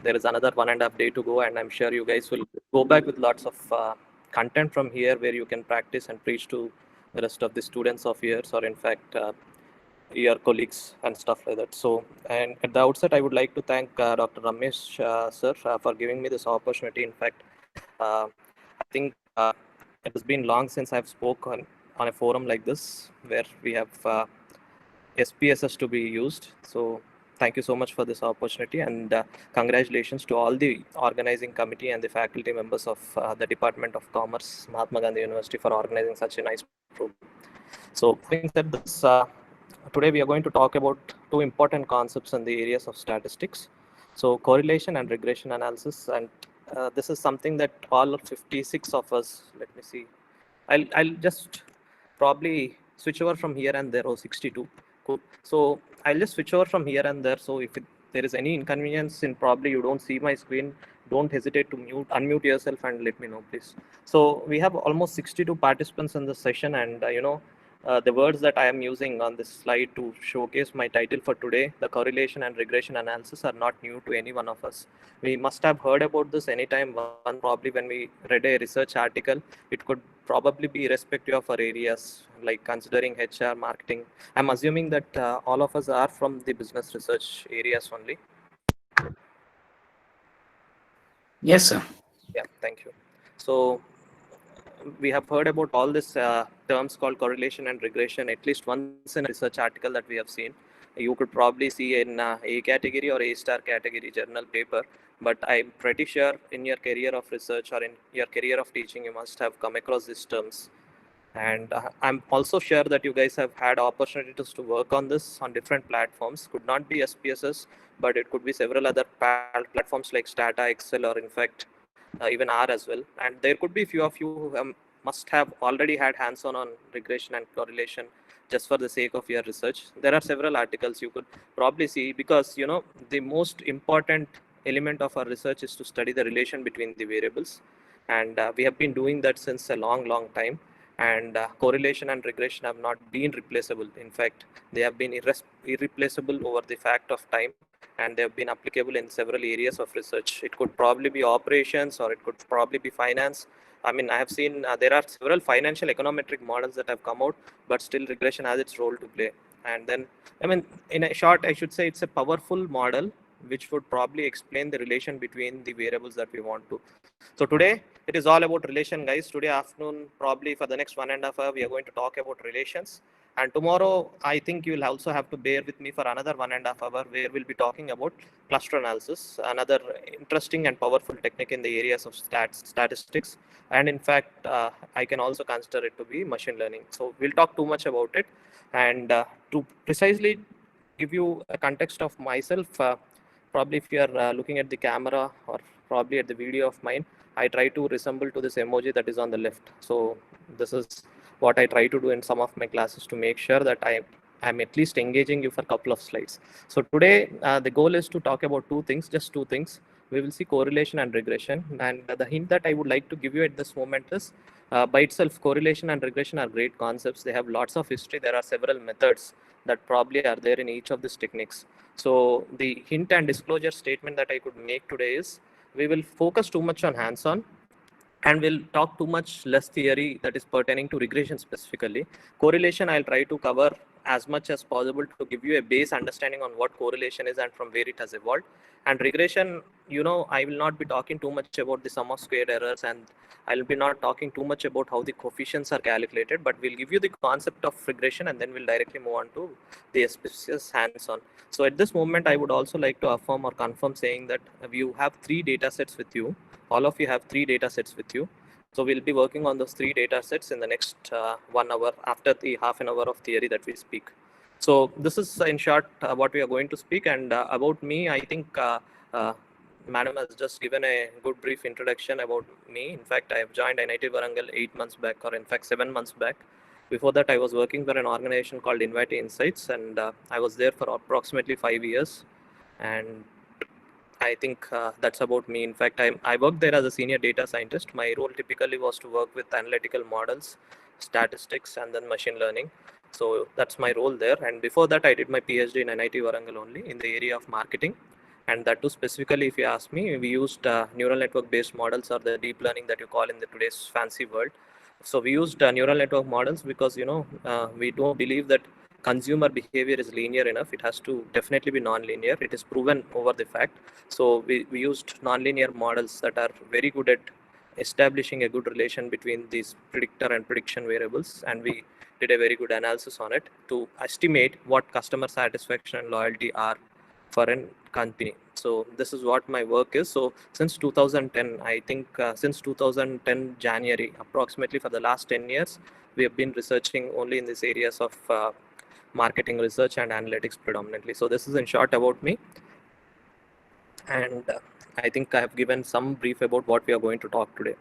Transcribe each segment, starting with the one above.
there is another 1.5 day to go, and I'm sure you guys will go back with lots of content from here where you can practice and preach to the rest of the students of yours, or in fact your colleagues and stuff like that. So, and at the outset, I would like to thank Dr. Ramesh sir for giving me this opportunity. In fact, I think it has been long since I've spoken on a forum like this where we have SPSS to be used. So thank you so much for this opportunity, and congratulations to all the organizing committee and the faculty members of the Department of Commerce, Mahatma Gandhi University, for organizing such a nice program. So having said this, today we are going to talk about two important concepts in the areas of statistics. So correlation and regression analysis, and this is something that all 56 of us, let me see, I'll just probably switch over from here and there. Oh, 62. Cool. So I'll just switch over from here and there. So if there is any inconvenience in probably you don't see my screen, don't hesitate to unmute yourself and let me know, please. So we have almost 62 participants in this session, and the words that I am using on this slide to showcase my title for today, the correlation and regression analysis, are not new to any one of us. We must have heard about this anytime one, probably when we read a research article. It could probably be irrespective of our areas, like considering HR, marketing. I'm assuming that all of us are from the business research areas only. Yes, sir. Yeah, thank you. So we have heard about all these terms called correlation and regression at least once in a research article that we have seen. You could probably see in A category or A star category journal paper, but I'm pretty sure in your career of research or in your career of teaching, you must have come across these terms. And I'm also sure that you guys have had opportunities to work on this on different platforms. Could not be SPSS, but it could be several other platforms like Stata, Excel, or in fact even R as well. And there could be few of you who must have already had hands-on on regression and correlation just for the sake of your research. There are several articles you could probably see, because the most important element of our research is to study the relation between the variables, and we have been doing that since a long time. And correlation and regression have not been replaceable. In fact, they have been irreplaceable over the fact of time, and they have been applicable in several areas of research. It could probably be operations, or it could probably be finance. I mean, I have seen there are several financial econometric models that have come out, but still regression has its role to play. And then, I mean, in a short, I should say it's a powerful model which would probably explain the relation between the variables that we want to. So today it is all about relation, guys. Today afternoon, probably for the next 1.5 hours, we are going to talk about relations. And tomorrow, I think you will also have to bear with me for another 1.5 hours, where we'll be talking about cluster analysis, another interesting and powerful technique in the areas of statistics. And in fact, I can also consider it to be machine learning. So we'll talk too much about it. And to precisely give you a context of myself, probably if you are looking at the camera or probably at the video of mine, I try to resemble to this emoji that is on the left. So this is what I try to do in some of my classes to make sure that I'm at least engaging you for a couple of slides. So today the goal is to talk about two things, just two things. We will see correlation and regression. And the hint that I would like to give you at this moment is, by itself, correlation and regression are great concepts. They have lots of history. There are several methods that probably are there in each of these techniques. So the hint and disclosure statement that I could make today is, we will focus too much on hands-on, and we'll talk too much less theory that is pertaining to regression specifically. Correlation, I'll try to cover as much as possible to give you a base understanding on what correlation is and from where it has evolved. And regression, I will not be talking too much about the sum of squared errors, and I'll be not talking too much about how the coefficients are calculated, but we'll give you the concept of regression, and then we'll directly move on to the SPSS hands-on. So at this moment, I would also like to affirm or confirm saying that you have 3 data sets with you. All of you have 3 data sets with you. So we'll be working on those 3 data sets in the next 1 hour after the half an hour of theory that we speak. So this is in short what we are going to speak. And about me, I think Madam has just given a good brief introduction about me. In fact, I have joined NIT Warangal 8 months back, or in fact 7 months back. Before that, I was working for an organization called Invite Insights, and I was there for approximately 5 years. And I think that's about me. In fact, I worked there as a senior data scientist. My role typically was to work with analytical models, statistics, and then machine learning. So that's my role there. And before that, I did my PhD in NIT Warangal only in the area of marketing. And that too specifically, if you ask me, we used neural network based models, or the deep learning that you call in the today's fancy world. So we used neural network models because we don't believe that consumer behavior is linear enough. It has to definitely be non-linear. It is proven over the fact. So we used non-linear models that are very good at establishing a good relation between these predictor and prediction variables, and we did a very good analysis on it to estimate what customer satisfaction and loyalty are for a company. So this is what my work is. So since 2010, I think since 2010 January, approximately for the last 10 years, we have been researching only in these areas of marketing research and analytics predominantly. So this is in short about me. And I think I have given some brief about what we are going to talk today.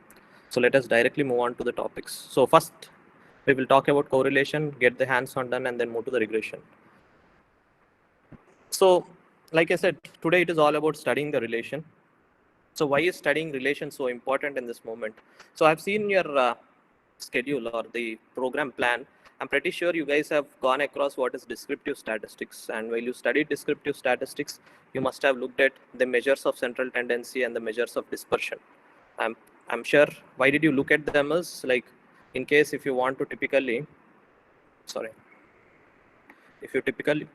So let us directly move on to the topics. So first, we will talk about correlation, get the hands-on done, and then move to the regression. So, like I said, today it is all about studying the relation. So why is studying relation so important in this moment? So I've seen your schedule or the program plan. I'm pretty sure you guys have gone across what is descriptive statistics. And while you studied descriptive statistics, you must have looked at the measures of central tendency and the measures of dispersion. I'm sure. Why did you look at them as, like, in case if you want to typically, if you typically,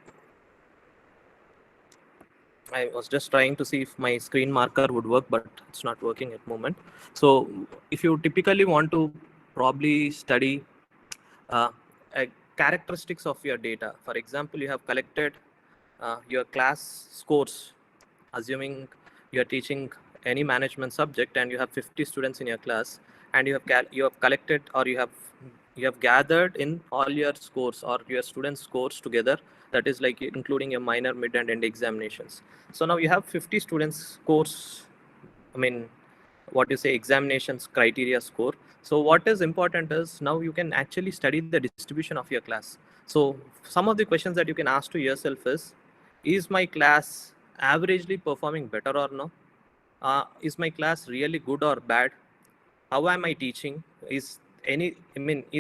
I was just trying to see if my screen marker would work, but it's not working at the moment. So if you typically want to probably study characteristics of your data, for example, you have collected your class scores, assuming you are teaching any management subject and you have 50 students in your class, and you have collected, or you have gathered in all your scores or your students scores together, that is like including your minor, mid, and end examinations. So now you have 50 students scores, I mean, what you say, examinations criteria score. So what is important is now you can actually study the distribution of your class. So some of the questions that you can ask to yourself is my class averagely performing better or no? Is my class really good or bad? How am I teaching? Is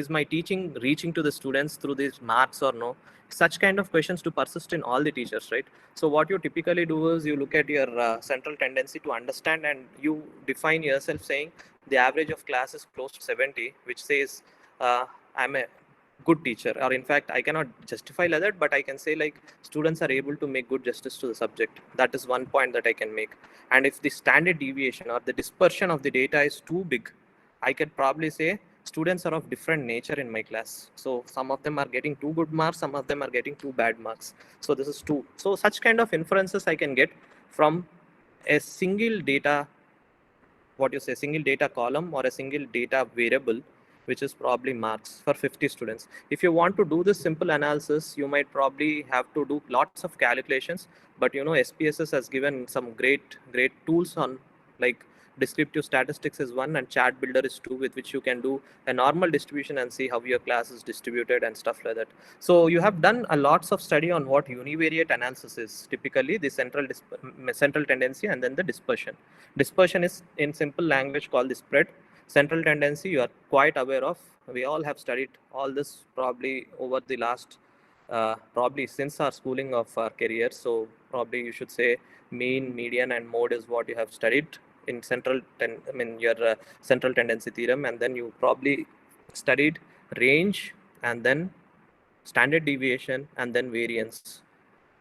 my teaching reaching to the students through these marks or no? Such kind of questions to persist in all the teachers, right? So what you typically do is you look at your central tendency to understand, and you define yourself saying the average of class is close to 70, which says I'm a good teacher, or in fact I cannot justify like that, but I can say like students are able to make good justice to the subject. That is one point that I can make. And if the standard deviation or the dispersion of the data is too big, I could probably say students are of different nature in my class. So some of them are getting too good marks, some of them are getting too bad marks. So this is two. So such kind of inferences I can get from a single data, single data column or a single data variable, which is probably marks for 50 students. If you want to do this simple analysis, you might probably have to do lots of calculations, but SPSS has given some great tools on, like, descriptive statistics is one and chart builder is two, with which you can do a normal distribution and see how your class is distributed and stuff like that. So you have done a lots of study on what univariate analysis is, typically the central tendency and then the dispersion. Dispersion is in simple language called the spread. Central tendency you are quite aware of. We all have studied all this probably over the last probably since our schooling of our career. So probably you should say mean, median, and mode is what you have studied in your central tendency theorem. And then you probably studied range, and then standard deviation, and then variance.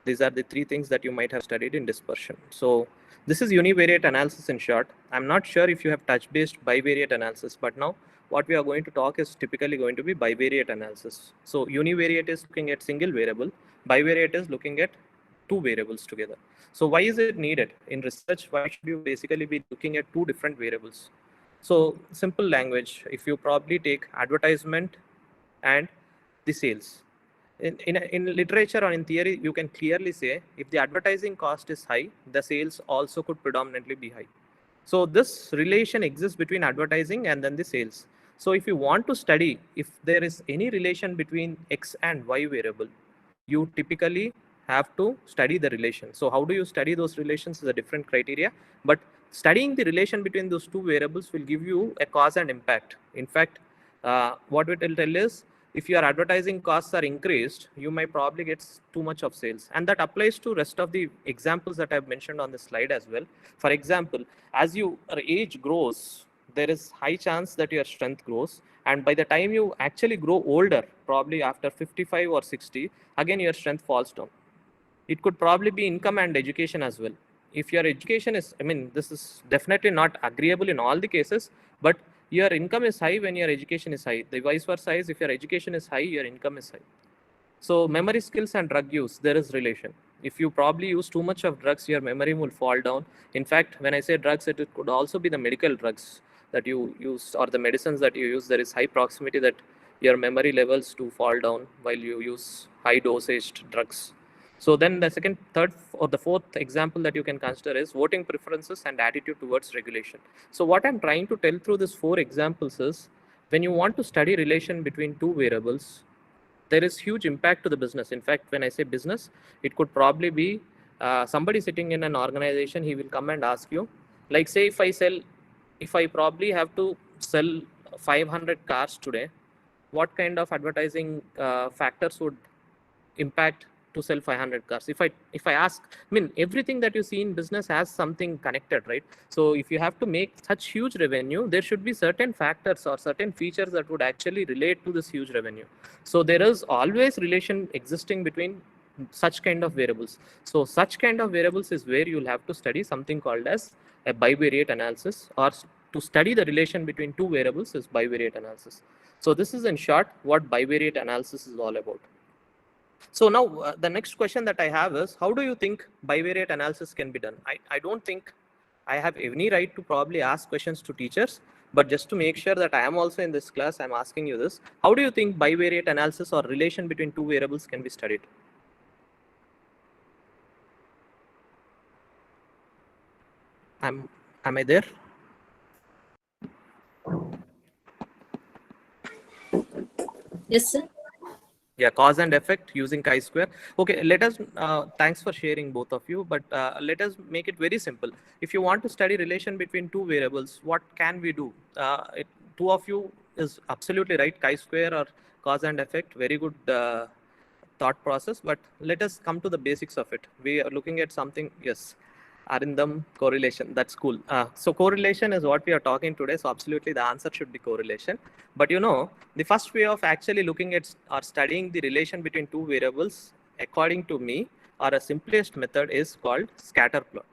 These are the three things that you might have studied in dispersion. So this is univariate analysis in short. I'm not sure if you have touch-based bivariate analysis, but now what we are going to talk is typically going to be bivariate analysis. So univariate is looking at single variable, bivariate is looking at two variables together. So why is it needed in research? Why should you basically be looking at two different variables? So simple language, if you probably take advertisement and the sales. In literature or in theory, you can clearly say if the advertising cost is high, the sales also could predominantly be high. So this relation exists between advertising and then the sales. So if you want to study if there is any relation between X and Y variable, you typically have to study the relation. So how do you study those relations is a different criteria, but studying the relation between those two variables will give you a cause and impact. In fact, what it will tell is if your advertising costs are increased, you might probably get too much of sales. And that applies to rest of the examples that I've mentioned on the slide as well. For example, as your age grows, there is high chance that your strength grows. And by the time you actually grow older, probably after 55 or 60, again, your strength falls down. It could probably be income and education as well. If your education is, this is definitely not agreeable in all the cases, but your income is high when your education is high. The vice versa is, if your education is high, your income is high. So memory skills and drug use, there is relation. If you probably use too much of drugs, your memory will fall down. In fact, when I say drugs, it could also be the medical drugs that you use or the medicines that you use. There is high proximity that your memory levels do fall down while you use high dosaged drugs. So then the second, third, or the fourth example that you can consider is voting preferences and attitude towards regulation. So what I'm trying to tell through these four examples is, when you want to study relation between two variables, there is huge impact to the business. In fact, when I say business, it could probably be somebody sitting in an organization. He will come and ask you, like, say, if I probably have to sell 500 cars today, what kind of advertising factors would impact to sell 500 cars? If I ask, everything that you see in business has something connected, right? So if you have to make such huge revenue, there should be certain factors or certain features that would actually relate to this huge revenue. So there is always relation existing between such kind of variables. So such kind of variables is where you'll have to study something called as a bivariate analysis, or to study the relation between two variables is bivariate analysis. So this is in short what bivariate analysis is all about. So now the next question that I have is, how do you think bivariate analysis can be done? I don't think I have any right to probably ask questions to teachers, but just to make sure that I am also in this class, I'm asking you this. How do you think bivariate analysis or relation between two variables can be studied? Am I there? Yes, sir. Yeah, cause and effect using chi-square. Okay, let us, thanks for sharing both of you, but let us make it very simple. If you want to study relation between two variables, what can we do? Two of you is absolutely right, chi-square or cause and effect, very good thought process, but let us come to the basics of it. We are looking at something, yes, Arindam, correlation, that's cool. So correlation is what we are talking today, so absolutely the answer should be correlation. But the first way of actually looking at or studying the relation between two variables, according to me, or a simplest method is called scatter plot.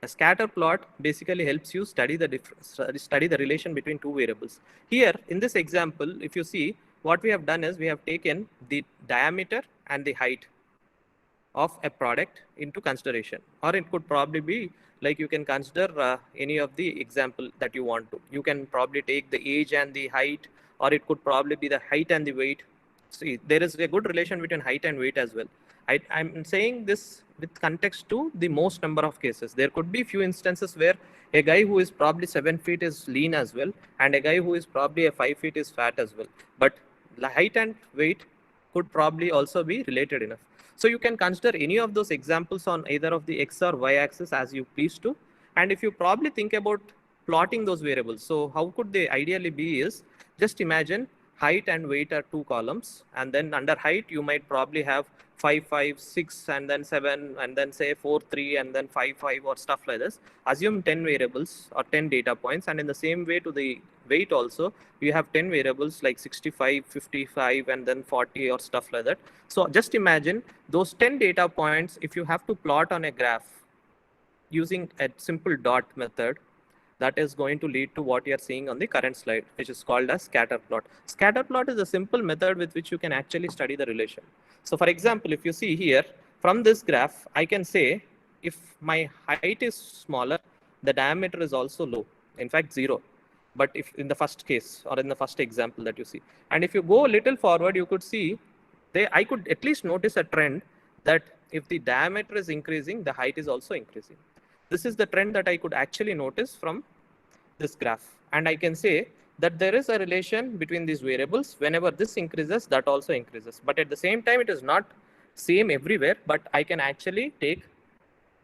A scatter plot basically helps you study the relation between two variables. Here, in this example, if you see, what we have done is we have taken the diameter and the height of a product into consideration, or it could probably be like, you can consider any of the example that you want to. You can probably take the age and the height, or it could probably be the height and the weight. See, there is a good relation between height and weight as well. I'm saying this with context to the most number of cases. There could be few instances where a guy who is probably 7 feet is lean as well, and a guy who is probably a 5 feet is fat as well. But the height and weight could probably also be related enough. So you can consider any of those examples on either of the X or Y axis as you please to. And if you probably think about plotting those variables, so how could they ideally be is, just imagine height and weight are two columns, and then under height you might probably have 5, 5, 6, and then 7, and then say 4, 3, and then 5, 5, or stuff like this. Assume 10 variables or 10 data points, and in the same way to the weight also, you have 10 variables like 65, 55, and then 40 or stuff like that. So just imagine those 10 data points, if you have to plot on a graph using a simple dot method, that is going to lead to what you're seeing on the current slide, which is called as scatter plot. Scatter plot is a simple method with which you can actually study the relation. So for example, if you see here, from this graph, I can say if my height is smaller, the diameter is also low, in fact 0. But if in the first case, or in the first example that you see, and if you go a little forward, you could see, I could at least notice a trend that if the diameter is increasing, the height is also increasing. This is the trend that I could actually notice from this graph. And I can say that there is a relation between these variables. Whenever this increases, that also increases. But at the same time, it is not same everywhere, but I can actually take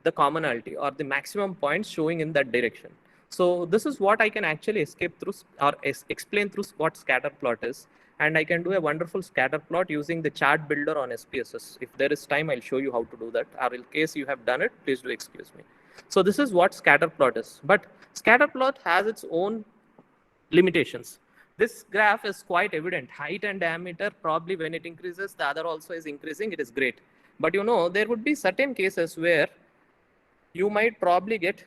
the commonality or the maximum points showing in that direction. So this is what I can actually escape through or explain through what scatter plot is. And I can do a wonderful scatter plot using the chart builder on SPSS. If there is time, I'll show you how to do that. Or in case you have done it, please do excuse me. So this is what scatter plot is. But scatter plot has its own limitations. This graph is quite evident. Height and diameter, probably when it increases, the other also is increasing. It is great. But you know, there would be certain cases where you might probably get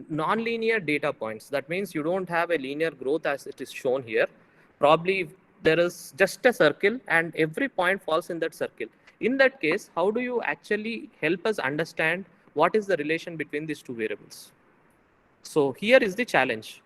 non-linear data points. That means you don't have a linear growth as it is shown here. Probably there is just a circle and every point falls in that circle. In that case, how do you actually help us understand what is the relation between these two variables? So here is the challenge.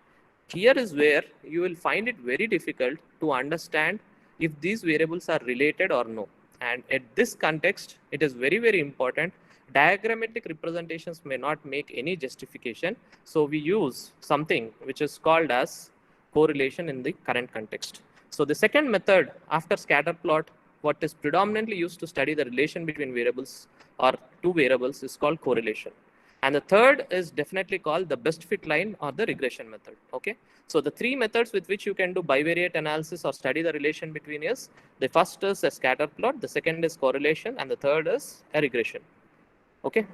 Here is where you will find it very difficult to understand if these variables are related or no. And at this context, it is very, very important. Diagrammatic representations may not make any justification. So we use something which is called as correlation in the current context. So the second method after scatter plot, what is predominantly used to study the relation between variables or two variables is called correlation. And the third is definitely called the best fit line or the regression method. Okay. So the three methods with which you can do bivariate analysis or study the relation between is, the first is a scatter plot, the second is correlation, and the third is a regression. Okay.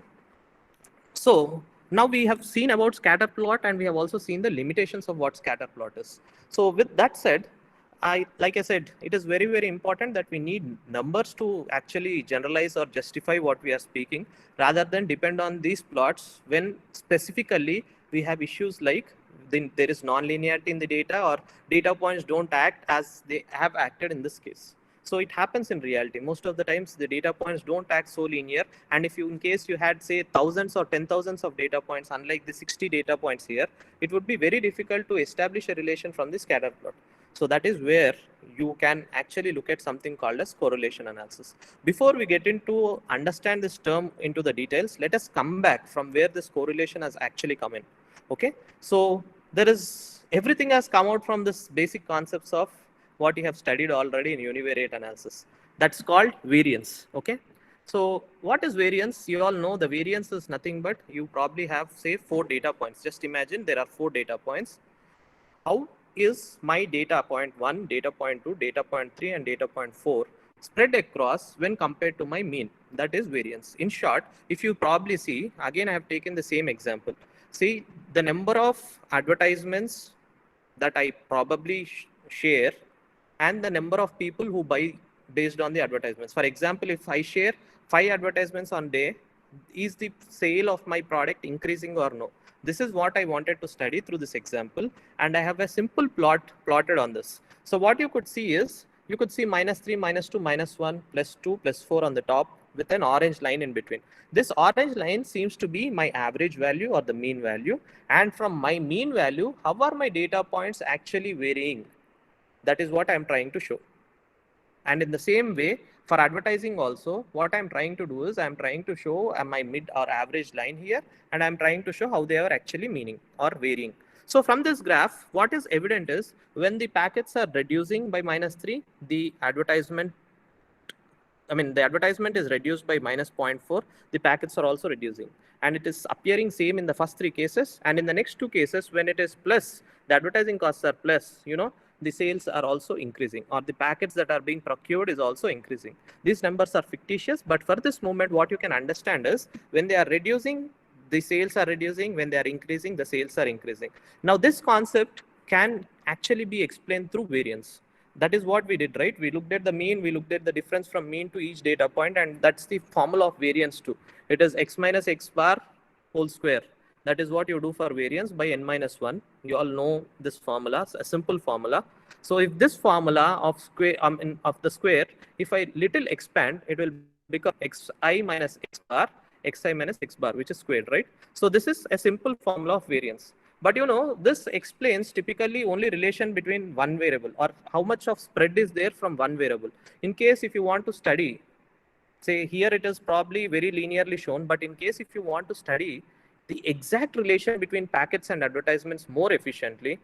So now we have seen about scatter plot and we have also seen the limitations of what scatter plot is. So with that said, like I said, it is very, very important that we need numbers to actually generalize or justify what we are speaking, rather than depend on these plots when specifically we have issues like there is non-linearity in the data or data points don't act as they have acted in this case. So it happens in reality. Most of the times the data points don't act so linear. And if you, in case you had say thousands or 10,000s of data points, unlike the 60 data points here, it would be very difficult to establish a relation from the scatter plot. So that is where you can actually look at something called as correlation analysis. Before we get into understand this term into the details, let us come back from where this correlation has actually come in. Okay. So there is, everything has come out from this basic concepts of what you have studied already in univariate analysis. That's called variance. Okay. So what is variance? You all know the variance is nothing but you probably have say 4 data points. Just imagine there are 4 data points. How is my data point 1, data point 2, data point 3, and data point 4 spread across when compared to my mean? That is variance. In short, if you probably see, again, I have taken the same example. See, the number of advertisements that I probably share and the number of people who buy based on the advertisements. For example, if I share 5 advertisements on day, is the sale of my product increasing or no? This is what I wanted to study through this example. And I have a simple plot plotted on this. So what you could see is, you could see -3, -2, -1, +2, +4 on the top with an orange line in between. This orange line seems to be my average value or the mean value. And from my mean value, how are my data points actually varying? That is what I'm trying to show. And in the same way, for advertising also, what I'm trying to do is I'm trying to show my mid or average line here, and I'm trying to show how they are actually meaning or varying. So from this graph, what is evident is when the packets are reducing by -3, the advertisement is reduced by -0.4, the packets are also reducing. And it is appearing same in the first 3 cases. And in the next 2 cases, when it is plus, the advertising costs are plus, the sales are also increasing, or the packets that are being procured is also increasing. These numbers are fictitious, but for this moment, what you can understand is when they are reducing, the sales are reducing. When they are increasing, the sales are increasing. Now, this concept can actually be explained through variance. That is what we did, right? We looked at the mean, we looked at the difference from mean to each data point, and that's the formula of variance too. It is x minus x bar whole square. That is what you do for variance by n-1. You all know this formula, a simple formula. So if this formula of square of the square, if I little expand, it will become xi minus x bar, xi minus x bar, which is squared, right? So this is a simple formula of variance. But this explains typically only relation between one variable, or how much of spread is there from one variable. In case if you want to study, say here it is probably very linearly shown, but in case if you want to study the exact relation between packets and advertisements more efficiently,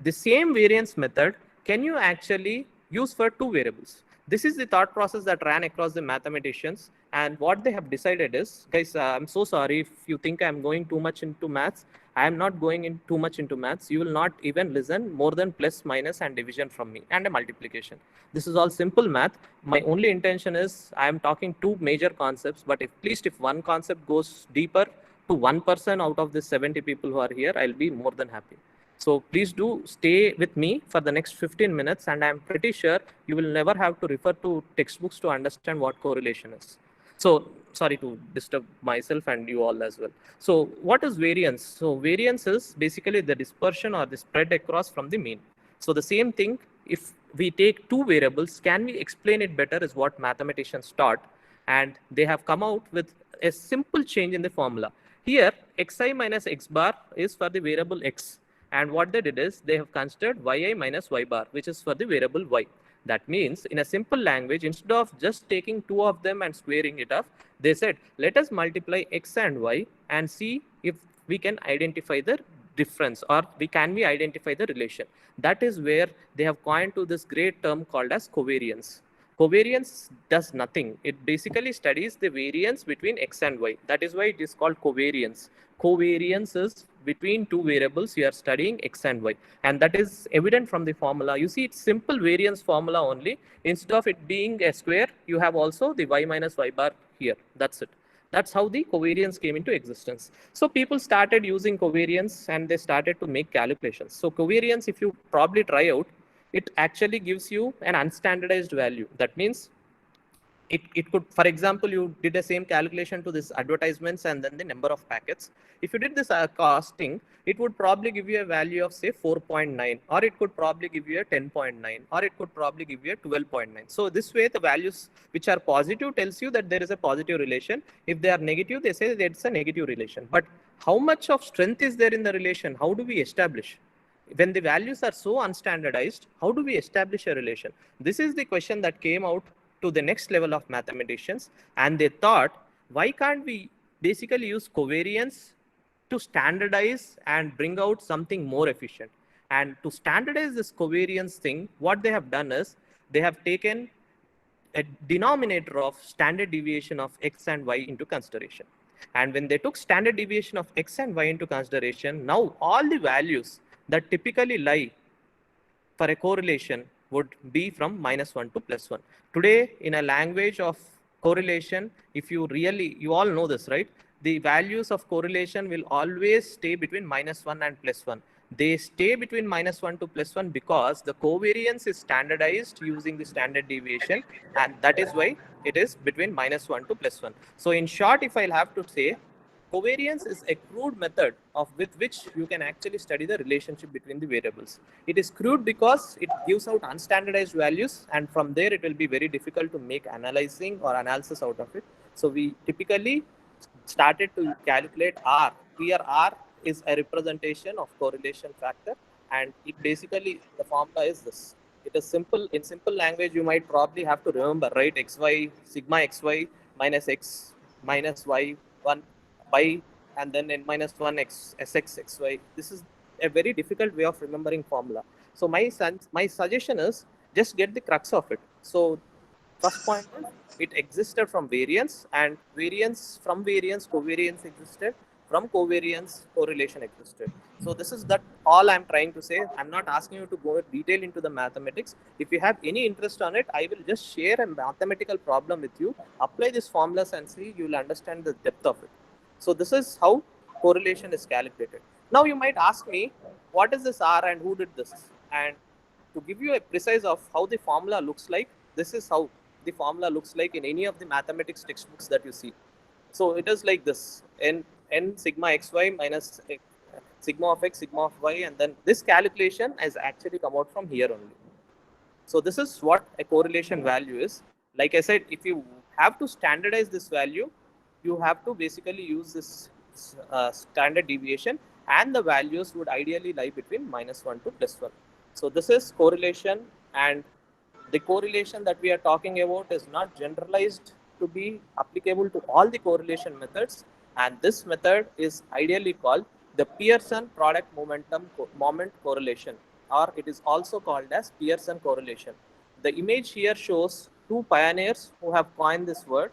the same variance method can you actually use for 2 variables. This is the thought process that ran across the mathematicians. And what they have decided is, guys, I'm so sorry if you think I'm going too much into maths. I am not going in too much into maths. You will not even listen more than plus, minus, and division from me, and a multiplication. This is all simple math. My only intention is I am talking two major concepts, but at least if one concept goes deeper to 1% out of the 70 people who are here, I'll be more than happy. So please do stay with me for the next 15 minutes, and I'm pretty sure you will never have to refer to textbooks to understand what correlation is. So sorry to disturb myself and you all as well. So what is variance? So variance is basically the dispersion or the spread across from the mean. So the same thing, if we take two variables, can we explain it better is what mathematicians taught. And they have come out with a simple change in the formula. Here, xi minus x bar is for the variable x. And what they did is they have considered yi minus y bar, which is for the variable y. That means in a simple language, instead of just taking two of them and squaring it up, they said, let us multiply x and y and see if we can identify the difference, or can we identify the relation. That is where they have coined to this great term called as covariance. Covariance does nothing. It basically studies the variance between x and y. That is why it is called covariance. Covariance is between two variables. You are studying x and y, and that is evident from the formula. You see, it's simple variance formula only. Instead of it being a square, you have also the y minus y bar here. That's it. That's how the covariance came into existence. So people started using covariance and they started to make calculations. So covariance, if you probably try out, it actually gives you an unstandardized value. That means it could, for example, you did the same calculation to this advertisements and then the number of packets. If you did this costing, it would probably give you a value of say 4.9, or it could probably give you a 10.9, or it could probably give you a 12.9. So this way, the values which are positive tells you that there is a positive relation. If they are negative, they say that it's a negative relation. But how much of strength is there in the relation? How do we establish? When the values are so unstandardized, how do we establish a relation? This is the question that came out to the next level of mathematicians, and they thought, why can't we basically use covariance to standardize and bring out something more efficient? And to standardize this covariance thing, what they have done is they have taken a denominator of standard deviation of x and y into consideration. And when they took standard deviation of x and y into consideration, now all the values that typically lie for a correlation would be from -1 to +1. Today, in a language of correlation, if you really, you all know this, right? The values of correlation will always stay between -1 and +1. They stay between -1 to +1 because the covariance is standardized using the standard deviation, and that is why it is between -1 to +1. So in short, if I'll have to say, covariance is a crude method with which you can actually study the relationship between the variables. It is crude because it gives out unstandardized values, and from there it will be very difficult to make analyzing or analysis out of it. So we typically started to calculate R. Here R is a representation of correlation factor, and it basically, the formula is this. It is simple. In simple language, you might probably have to remember, right? XY, sigma XY minus X minus Y1 by, and then n minus 1 x sx xy. This is a very difficult way of remembering formula. So my suggestion is just get the crux of it. So first point is it existed from variance, and variance from variance covariance existed, from covariance correlation existed. So this is that all I'm trying to say. I'm not asking you to go in detail into the mathematics. If you have any interest on it, I will just share a mathematical problem with you. Apply these formulas and see, you will understand the depth of it. So this is how correlation is calculated. Now you might ask me, what is this R and who did this? And to give you a precise of how the formula looks like, this is how the formula looks like in any of the mathematics textbooks that you see. So it is like this: n sigma xy minus sigma of x, sigma of y, and then this calculation has actually come out from here only. So this is what a correlation value is. Like I said, if you have to standardize this value, you have to basically use this standard deviation, and the values would ideally lie between -1 to +1. So this is correlation, and the correlation that we are talking about is not generalized to be applicable to all the correlation methods, and this method is ideally called the Pearson product moment correlation, or it is also called as Pearson correlation. The image here shows two pioneers who have coined this word,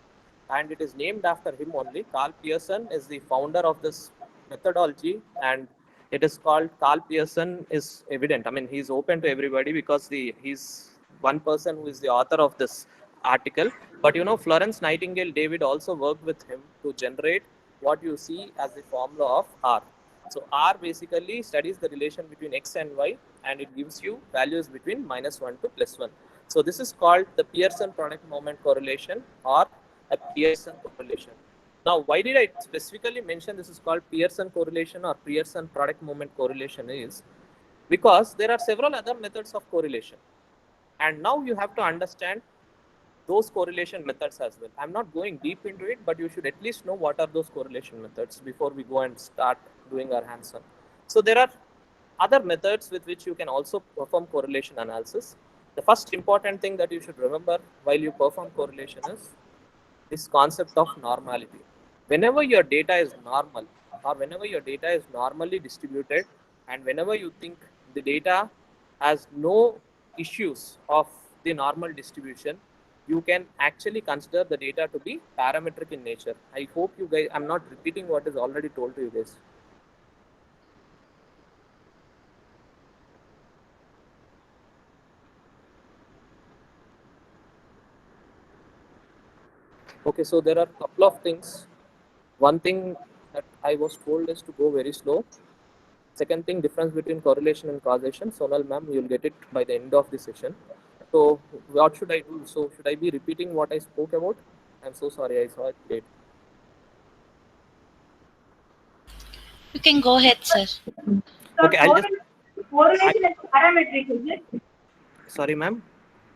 and it is named after him only. Carl Pearson is the founder of this methodology, and it is called Carl Pearson is evident. I mean, he's open to everybody because he's one person who is the author of this article. But Florence Nightingale David also worked with him to generate what you see as the formula of R. So R basically studies the relation between X and Y, and it gives you values between -1 to +1. So this is called the Pearson product moment correlation or a Pearson correlation. Now, why did I specifically mention this is called Pearson correlation or Pearson product moment correlation is because there are several other methods of correlation. And now you have to understand those correlation methods as well. I'm not going deep into it, but you should at least know what are those correlation methods before we go and start doing our hands-on. So there are other methods with which you can also perform correlation analysis. The first important thing that you should remember while you perform correlation is this concept of normality. Whenever your data is normal or whenever your data is normally distributed and whenever you think the data has no issues of the normal distribution, you can actually consider the data to be parametric in nature. I hope you guys, I'm not repeating what is already told to you guys. Okay, so there are a couple of things. One thing that I was told is to go very slow. Second thing, difference between correlation and causation. Sonal ma'am, you'll get it by the end of the session. So what should I do? So should I be repeating what I spoke about? I'm so sorry, I saw it late. You can go ahead, sir. Okay, I'll just... Correlation is parametric, is it? Sorry, ma'am.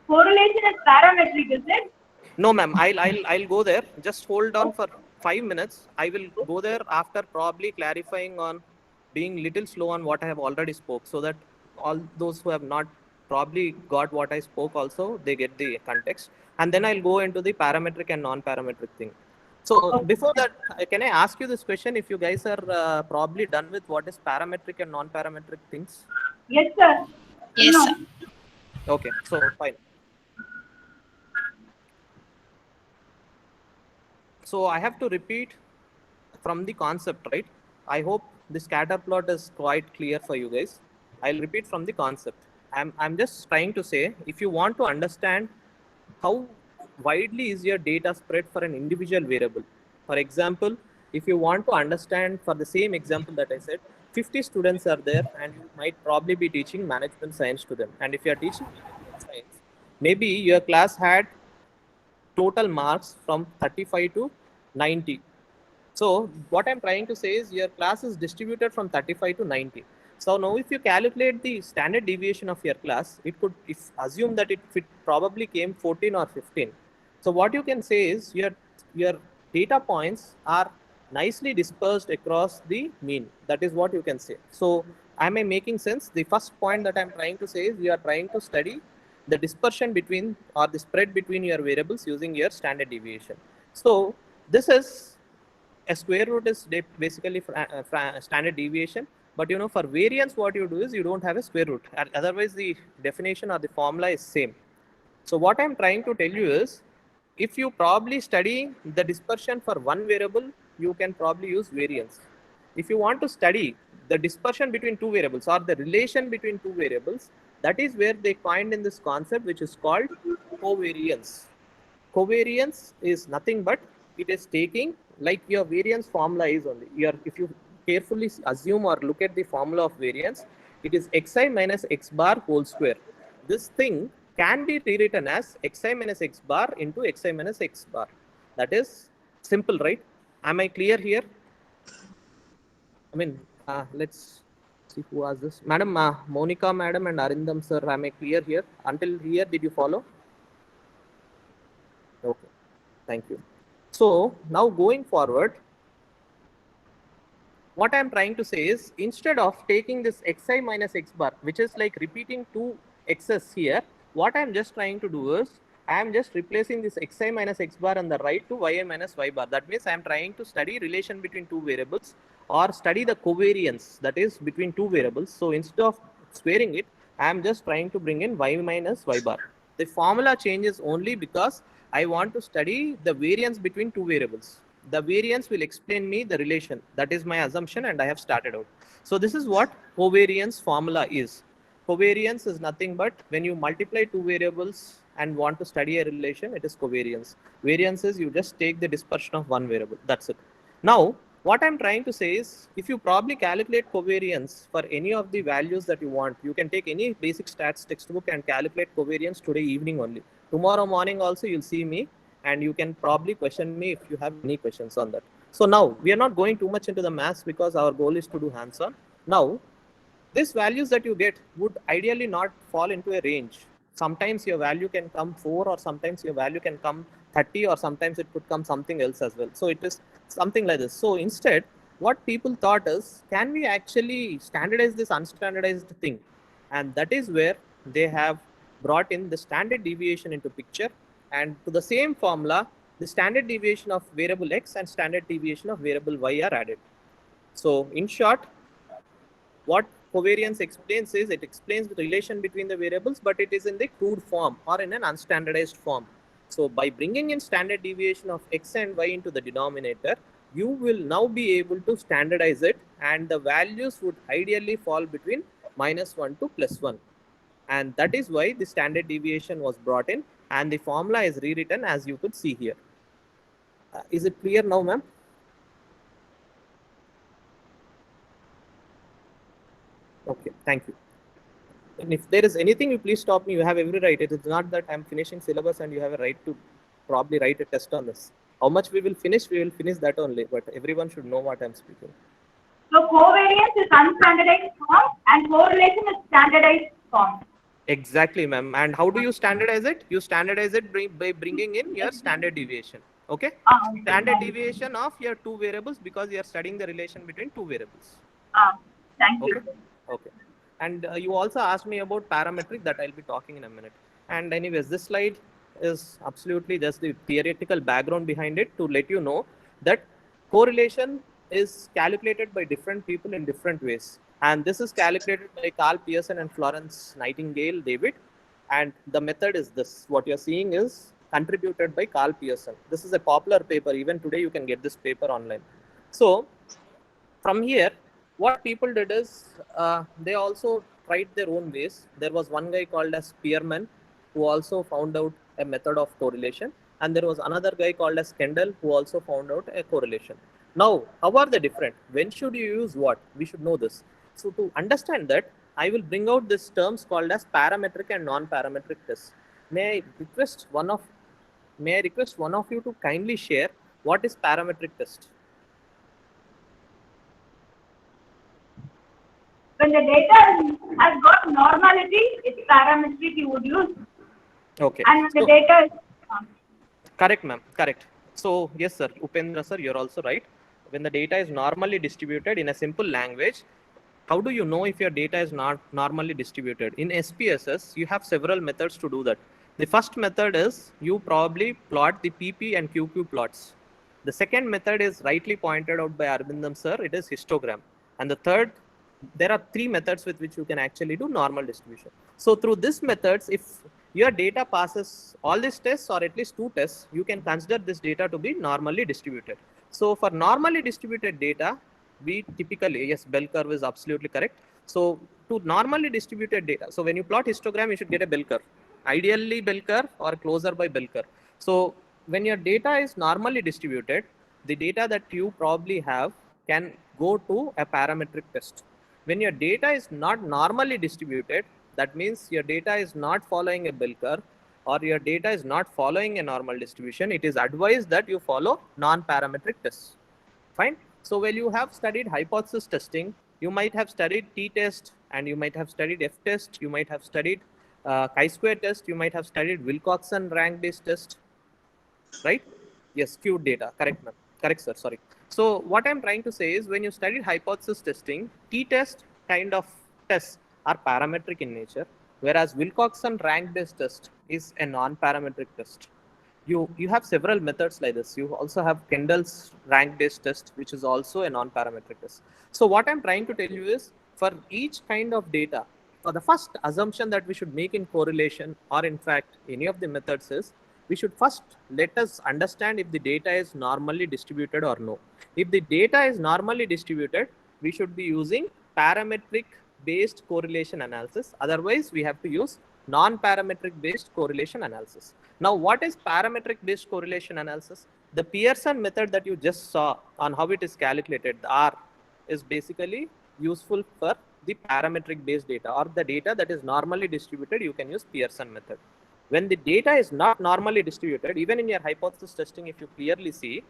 Correlation is parametric, is it? No, ma'am. I'll go there. Just hold on for 5 minutes. I will go there after probably clarifying on being little slow on what I have already spoke, so that all those who have not probably got what I spoke also, they get the context. And then I'll go into the parametric and non-parametric thing. So before that, can I ask you this question? If you guys are probably done with what is parametric and non-parametric things? Yes, sir. Yes, No. sir. Okay, so fine. So I have to repeat from the concept, right? I hope the scatter plot is quite clear for you guys. I'll repeat from the concept. I'm just trying to say, if you want to understand how widely is your data spread for an individual variable. For example, if you want to understand for the same example that I said, 50 students are there and you might probably be teaching management science to them. And if you're teaching management science, maybe your class had total marks from 35 to 90. So what I'm trying to say is your class is distributed from 35 to 90. So now if you calculate the standard deviation of your class, it could assume that it probably came 14 or 15. So what you can say is your data points are nicely dispersed across the mean. That is what you can say. So am I making sense? The first point that I'm trying to say is you are trying to study the dispersion between or the spread between your variables using your standard deviation. So this is a square root is basically standard deviation, but for variance what you do is you don't have a square root, otherwise the definition or the formula is same. So what I'm trying to tell you is, if you probably study the dispersion for one variable, you can probably use variance. If you want to study the dispersion between two variables or the relation between two variables, that is where they coined in this concept which is called covariance. Covariance is nothing but it is taking, like your variance formula is only, if you carefully assume or look at the formula of variance, it is xi minus x bar whole square. This thing can be rewritten as xi minus x bar into xi minus x bar. That is simple, right? Am I clear here? I mean, let's see who asked this. Madam, Monica madam and Arindam sir, am I clear here? Until here, did you follow? Okay, thank you. So now going forward, what I'm trying to say is, instead of taking this xi minus x bar, which is like repeating two x's here, what I'm just trying to do is, I'm just replacing this xi minus x bar on the right to yi minus y bar. That means I'm trying to study relation between two variables or study the covariance that is between two variables. So instead of squaring it, I'm just trying to bring in y minus y bar. The formula changes only because I want to study the variance between two variables. The variance will explain me the relation. That is my assumption, and I have started out. So this is what covariance formula is. Covariance is nothing but when you multiply two variables and want to study a relation, it is covariance. Variance is you just take the dispersion of one variable. That's it. Now, what I'm trying to say is, if you probably calculate covariance for any of the values that you want, you can take any basic stats textbook and calculate covariance today evening only. Tomorrow morning also you'll see me, and you can probably question me if you have any questions on that. So now we are not going too much into the maths because our goal is to do hands-on. Now, these values that you get would ideally not fall into a range. Sometimes your value can come 4, or sometimes your value can come 30, or sometimes it could come something else as well. So it is something like this. So instead, what people thought is, can we actually standardize this unstandardized thing? And that is where they have brought in the standard deviation into picture, and to the same formula, the standard deviation of variable X and standard deviation of variable Y are added. So in short, what covariance explains is, it explains the relation between the variables, but it is in the crude form or in an unstandardized form. So by bringing in standard deviation of X and Y into the denominator, you will now be able to standardize it, and the values would ideally fall between -1 to +1. And that is why the standard deviation was brought in, and the formula is rewritten as you could see here. Is it clear now, ma'am? Okay, thank you. And if there is anything, you please stop me. You have every right. It is not that I'm finishing syllabus and you have a right to probably write a test on this. How much we will finish that only. But everyone should know what I'm speaking. So covariance is unstandardized form and correlation is standardized form. Exactly, ma'am. And how do you standardize it? You standardize it by bringing in your standard deviation. Okay? Standard deviation of your two variables, because you are studying the relation between two variables. Thank you. Okay. Okay. And you also asked me about parametric, that I'll be talking in a minute. And anyways, this slide is absolutely just the theoretical background behind it to let you know that correlation is calculated by different people in different ways. And this is calculated by Carl Pearson and Florence Nightingale David. And the method is this. What you're seeing is contributed by Carl Pearson. This is a popular paper. Even today, you can get this paper online. So from here, what people did is they also tried their own ways. There was one guy called as Spearman who also found out a method of correlation, and there was another guy called as Kendall who also found out a correlation. Now, how are they different? When should you use what? We should know this. So to understand that, I will bring out these terms called as parametric and non-parametric tests. May I request one of you to kindly share what is parametric test? When the data has got normality, it's parametric you would use. Okay. And when the data is... Correct, ma'am. Correct. So, yes, sir. Upendra, sir, you're also right. When the data is normally distributed in a simple language, how do you know if your data is not normally distributed? In SPSS, you have several methods to do that. The first method is you probably plot the PP and QQ plots. The second method is rightly pointed out by Arvindam, sir. It is histogram. And the third, there are three methods with which you can actually do normal distribution. So through these methods, if your data passes all these tests or at least two tests, you can consider this data to be normally distributed. So for normally distributed data, we typically, yes, bell curve is absolutely correct. So to normally distributed data, so when you plot histogram, you should get a bell curve. Ideally bell curve or closer by bell curve. So when your data is normally distributed, the data that you probably have can go to a parametric test. When your data is not normally distributed, that means your data is not following a bell curve or your data is not following a normal distribution. It is advised that you follow non-parametric tests. Fine. So when you have studied hypothesis testing, you might have studied t-test and you might have studied f-test. You might have studied chi-square test. You might have studied Wilcoxon rank-based test, right? Yes, skewed data. Correct, ma'am. Correct, sir. Sorry. So what I'm trying to say is when you studied hypothesis testing, t-test kind of tests are parametric in nature, whereas Wilcoxon rank-based test is a non-parametric test. You have several methods like this. You also have Kendall's rank-based test, which is also a non-parametric test. So what I'm trying to tell you is for each kind of data, the first assumption that we should make in correlation, or in fact any of the methods, is we should first let us understand if the data is normally distributed or no. If the data is normally distributed, we should be using parametric based correlation analysis. Otherwise, we have to use non-parametric based correlation analysis. Now, what is parametric based correlation analysis? The Pearson method that you just saw on how it is calculated, the R, is basically useful for the parametric based data, or the data that is normally distributed. You can use Pearson method. When the data is not normally distributed, even in your hypothesis testing, if you clearly see,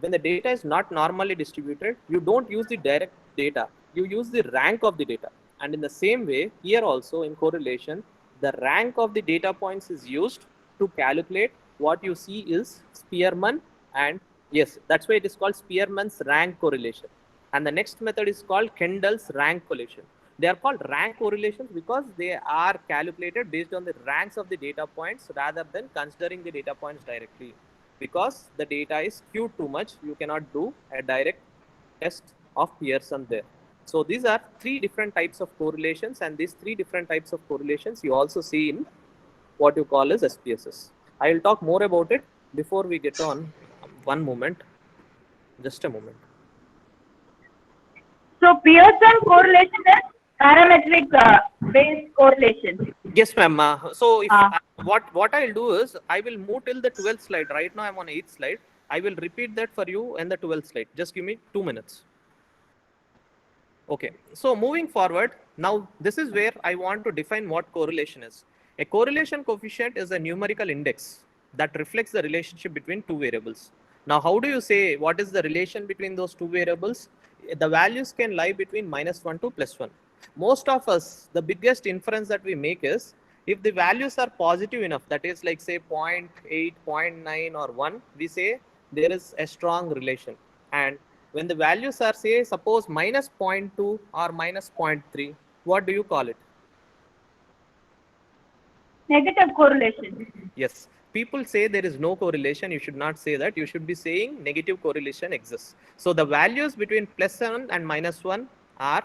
when the data is not normally distributed, you don't use the direct data, you use the rank of the data. And in the same way, here also in correlation, the rank of the data points is used to calculate what you see is Spearman, and yes, that's why it is called Spearman's rank correlation. And the next method is called Kendall's rank correlation. They are called rank correlations because they are calculated based on the ranks of the data points rather than considering the data points directly. Because the data is skewed too much, you cannot do a direct test of Pearson there. So these are three different types of correlations, and these three different types of correlations you also see in what you call as SPSS. I will talk more about it before we get on. One moment, just a moment. So Pearson correlation is parametric based correlation. Yes, ma'am. So if what I'll do is I will move till the 12th slide. Right now I'm on 8th slide. I will repeat that for you in the 12th slide. Just give me 2 minutes. Okay. So moving forward, now this is where I want to define what correlation is. A correlation coefficient is a numerical index that reflects the relationship between two variables. Now, how do you say what is the relation between those two variables? The values can lie between -1 to +1. Most of us, the biggest inference that we make is if the values are positive enough, that is like say 0.8, 0.9 or 1, we say there is a strong relation. And when the values are say suppose -0.2 or -0.3, what do you call it? Negative correlation. Yes. People say there is no correlation. You should not say that. You should be saying negative correlation exists. So the values between +1 and -1 are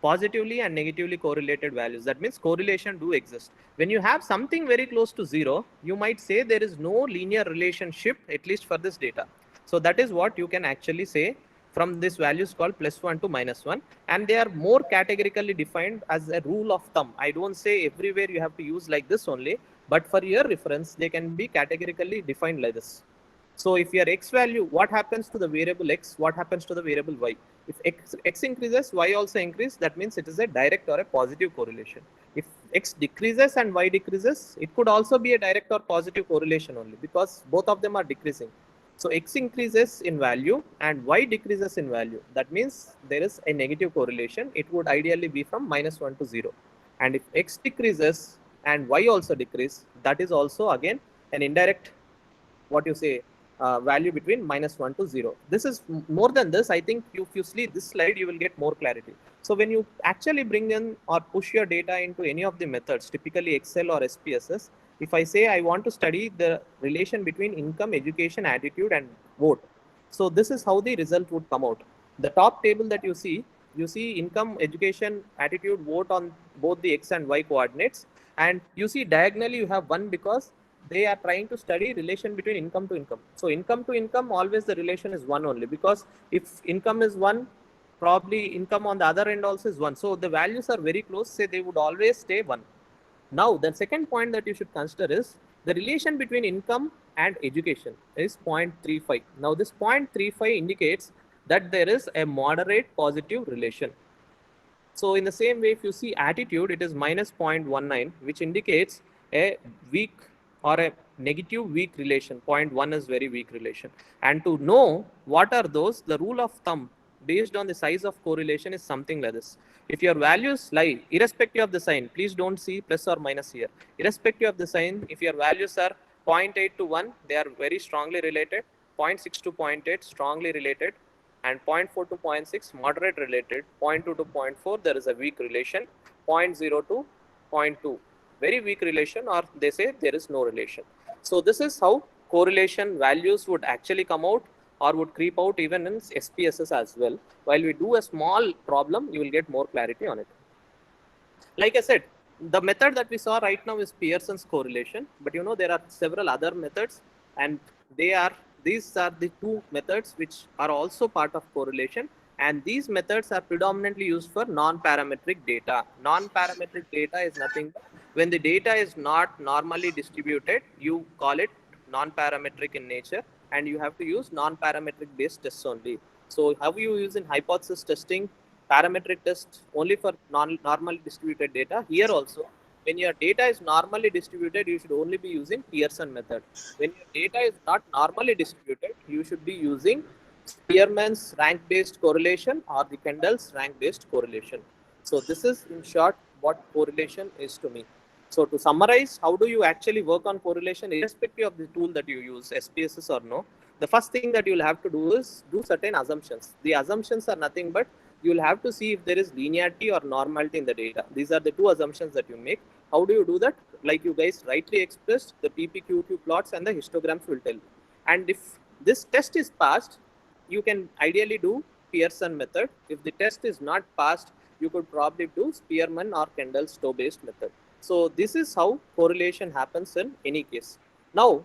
positively and negatively correlated values. That means correlation do exist. When you have something very close to 0, you might say there is no linear relationship, at least for this data. So that is what you can actually say from this values called +1 to -1, and they are more categorically defined as a rule of thumb. I don't say everywhere you have to use like this only, but for your reference, they can be categorically defined like this. So if your x value, what happens to the variable x, what happens to the variable y? If x increases, y also increase, that means it is a direct or a positive correlation. If x decreases and y decreases, it could also be a direct or positive correlation only, because both of them are decreasing. So x increases in value and y decreases in value. That means there is a negative correlation. It would ideally be from -1 to 0. And if x decreases and y also decrease, that is also again an indirect, what you say, value between -1 to 0. This is more than this. I think if you see this slide, you will get more clarity. So when you actually bring in or push your data into any of the methods, typically Excel or SPSS, if I say I want to study the relation between income, education, attitude, and vote, so this is how the result would come out. The top table that you see income, education, attitude, vote on both the X and Y coordinates, and you see diagonally you have 1 because they are trying to study relation between income to income. So income to income, always the relation is 1 only, because if income is 1, probably income on the other end also is 1. So the values are very close, say they would always stay 1. Now, the second point that you should consider is the relation between income and education is 0.35. Now, this 0.35 indicates that there is a moderate positive relation. So, in the same way, if you see attitude, it is -0.19, which indicates a weak or a negative weak relation. 0.1 is very weak relation. And to know what are those, the rule of thumb based on the size of correlation is something like this. If your values lie, irrespective of the sign, please don't see plus or minus here. Irrespective of the sign, if your values are 0.8 to 1, they are very strongly related. 0.6 to 0.8, strongly related. And 0.4 to 0.6, moderate related. 0.2 to 0.4, there is a weak relation. 0.0 to 0.2, very weak relation, or they say there is no relation. So this is how correlation values would actually come out or would creep out even in SPSS as well. While we do a small problem, you will get more clarity on it. Like I said, the method that we saw right now is Pearson's correlation, but you know there are several other methods, and these are the two methods which are also part of correlation, and these methods are predominantly used for non-parametric data. Non-parametric data is nothing but when the data is not normally distributed, you call it non-parametric in nature, and you have to use non-parametric based tests only. So how you use in hypothesis testing parametric tests only for normally distributed data. Here also, when your data is normally distributed, you should only be using Pearson method. When your data is not normally distributed, you should be using Spearman's rank-based correlation or the Kendall's rank-based correlation. So this is in short what correlation is to me. So to summarize, how do you actually work on correlation irrespective of the tool that you use, SPSS or no? The first thing that you'll have to do is do certain assumptions. The assumptions are nothing but you'll have to see if there is linearity or normality in the data. These are the two assumptions that you make. How do you do that? Like you guys rightly expressed, the PPQQ plots and the histograms will tell you. And if this test is passed, you can ideally do Pearson method. If the test is not passed, you could probably do Spearman or Kendall-Stowe based method. So this is how correlation happens in any case. Now,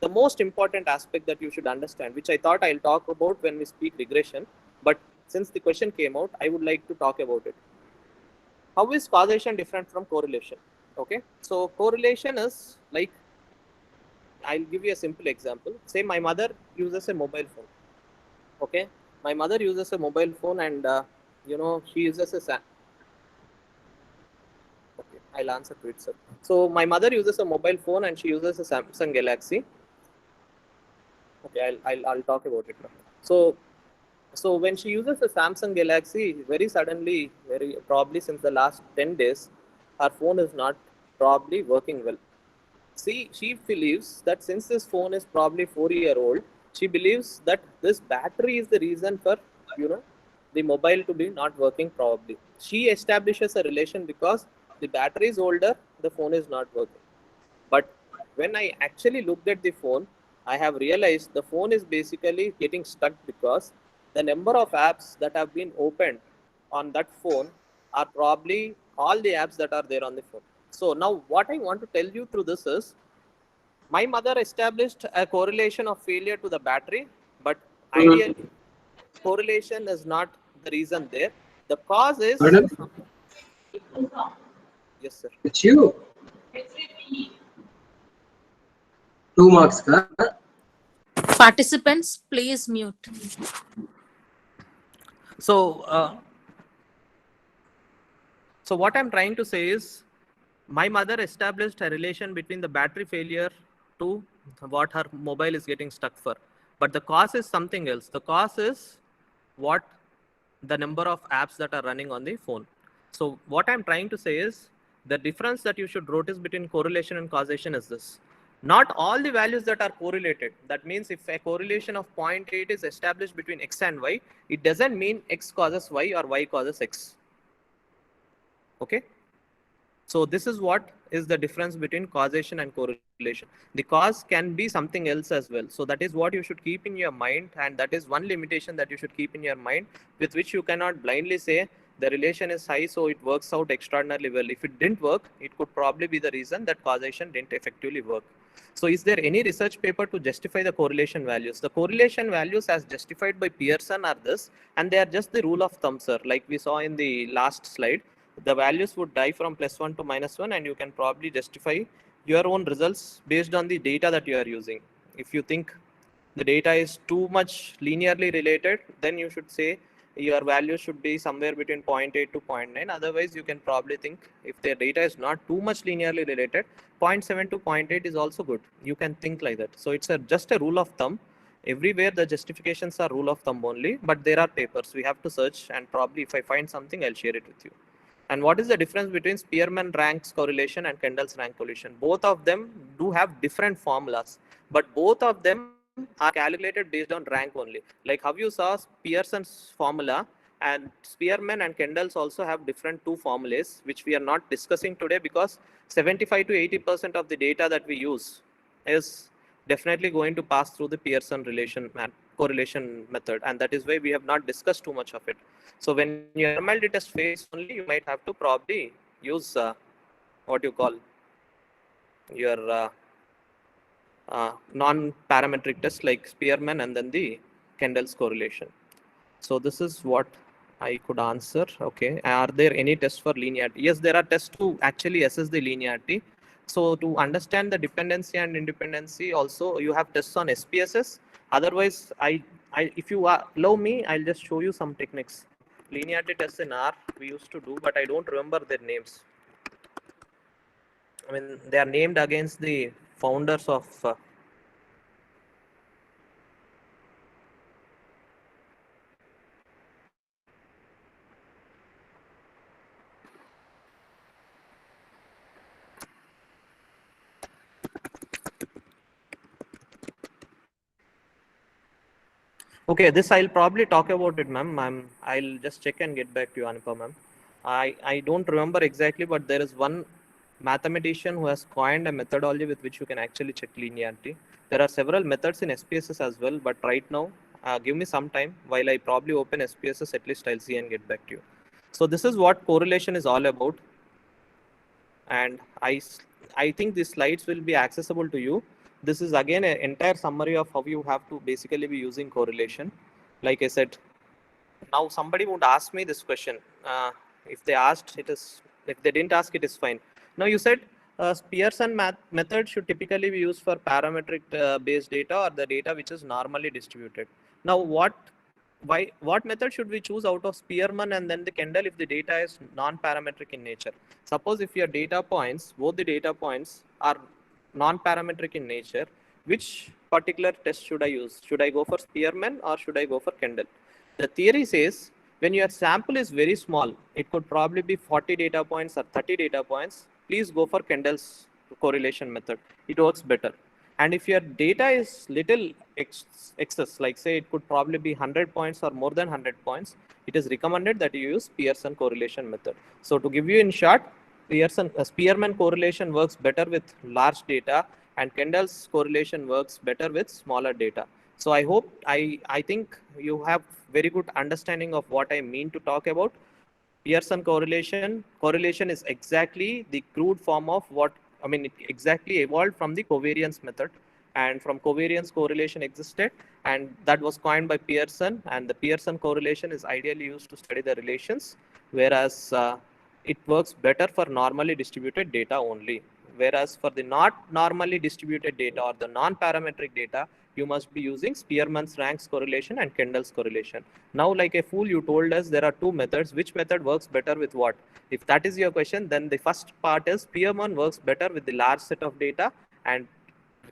the most important aspect that you should understand, which I thought I'll talk about when we speak regression, but since the question came out, I would like to talk about it. How is causation different from correlation? Okay, so correlation is like, I'll give you a simple example. Say my mother uses a mobile phone. Okay, my mother uses a mobile phone and she uses a okay, I'll answer to it, sir. So my mother uses a mobile phone and she uses a Samsung Galaxy. Okay, I'll talk about it now. So when she uses a Samsung Galaxy, very suddenly, very probably since the last 10 days, her phone is not probably working well. See, she believes that since this phone is probably 4-year-old, she believes that this battery is the reason for, the mobile to be not working probably. She establishes a relation because the battery is older, the phone is not working. But when I actually looked at the phone, I have realized the phone is basically getting stuck because the number of apps that have been opened on that phone are probably all the apps that are there on the phone. So now what I want to tell you through this is, my mother established a correlation of failure to the battery, but ideally correlation is not the reason there. The cause is... Pardon? Yes, sir. It's you. 2 marks ka? Participants, please mute. So what I'm trying to say is, my mother established a relation between the battery failure to what her mobile is getting stuck for. But the cause is something else. The cause is what the number of apps that are running on the phone. So what I'm trying to say is, the difference that you should notice between correlation and causation is this. Not all the values that are correlated. That means if a correlation of 0.8 is established between X and Y, it doesn't mean X causes Y or Y causes X. Okay. So this is what is the difference between causation and correlation. The cause can be something else as well. So that is what you should keep in your mind, and that is one limitation that you should keep in your mind, with which you cannot blindly say the relation is high, so it works out extraordinarily well. If it didn't work, it could probably be the reason that causation didn't effectively work. So is there any research paper to justify the correlation values? The correlation values as justified by Pearson are this, and they are just the rule of thumb, sir. Like we saw in the last slide, the values would die from +1 to -1, and you can probably justify your own results based on the data that you are using. If you think the data is too much linearly related, then you should say your value should be somewhere between 0.8 to 0.9. Otherwise, you can probably think if their data is not too much linearly related, 0.7 to 0.8 is also good. You can think like that. So it's just a rule of thumb. Everywhere the justifications are rule of thumb only, but there are papers. We have to search, and probably if I find something, I'll share it with you. And what is the difference between Spearman ranks correlation and Kendall's rank correlation? Both of them do have different formulas, but both of them are calculated based on rank only. Like how you saw Pearson's formula, and Spearman and Kendall's also have different two formulas, which we are not discussing today because 75 to 80% of the data that we use is definitely going to pass through the Pearson correlation method, and that is why we have not discussed too much of it. So when your normality test fails only, you might have to probably use what you call your non-parametric test like Spearman and then the Kendall's correlation. So this is what I could answer. Okay. Are there any tests for linearity? Yes, there are tests to actually assess the linearity. So to understand the dependency and independency, also you have tests on SPSS. Otherwise, if you allow me, I'll just show you some techniques. Linearity tests in R we used to do, but I don't remember their names. I mean, they are named against the founders of okay, this I'll probably talk about it, ma'am. I'll just check and get back to you, Anupa, ma'am. I don't remember exactly, but there is one mathematician who has coined a methodology with which you can actually check linearity. There are several methods in SPSS as well, but right now, give me some time while I probably open SPSS, at least I'll see and get back to you. So this is what correlation is all about. And I think these slides will be accessible to you. This is again an entire summary of how you have to basically be using correlation. Like I said, now somebody would ask me this question. If they asked, it is, if they didn't ask, it is fine. Now you said Pearson method should typically be used for parametric based data or the data which is normally distributed. Now what method should we choose out of Spearman and then the Kendall if the data is non-parametric in nature? Suppose if your data points, both the data points are non-parametric in nature, which particular test should I use? Should I go for Spearman or should I go for Kendall? The theory says when your sample is very small, it could probably be 40 data points or 30 data points, please go for Kendall's correlation method. It works better. And if your data is little excess, like say it could probably be 100 points or more than 100 points, it is recommended that you use Pearson correlation method. So to give you in short, Spearman correlation works better with large data and Kendall's correlation works better with smaller data. So I hope, I think you have very good understanding of what I mean to talk about. Pearson correlation is exactly the crude form of what, I mean, it exactly evolved from the covariance method, and from covariance correlation existed, and that was coined by Pearson, and the Pearson correlation is ideally used to study the relations, whereas it works better for normally distributed data only. Whereas for the not normally distributed data or the non-parametric data, you must be using Spearman's ranks correlation and Kendall's correlation. Now, like a fool, you told us there are two methods. Which method works better with what? If that is your question, then the first part is Spearman works better with the large set of data, and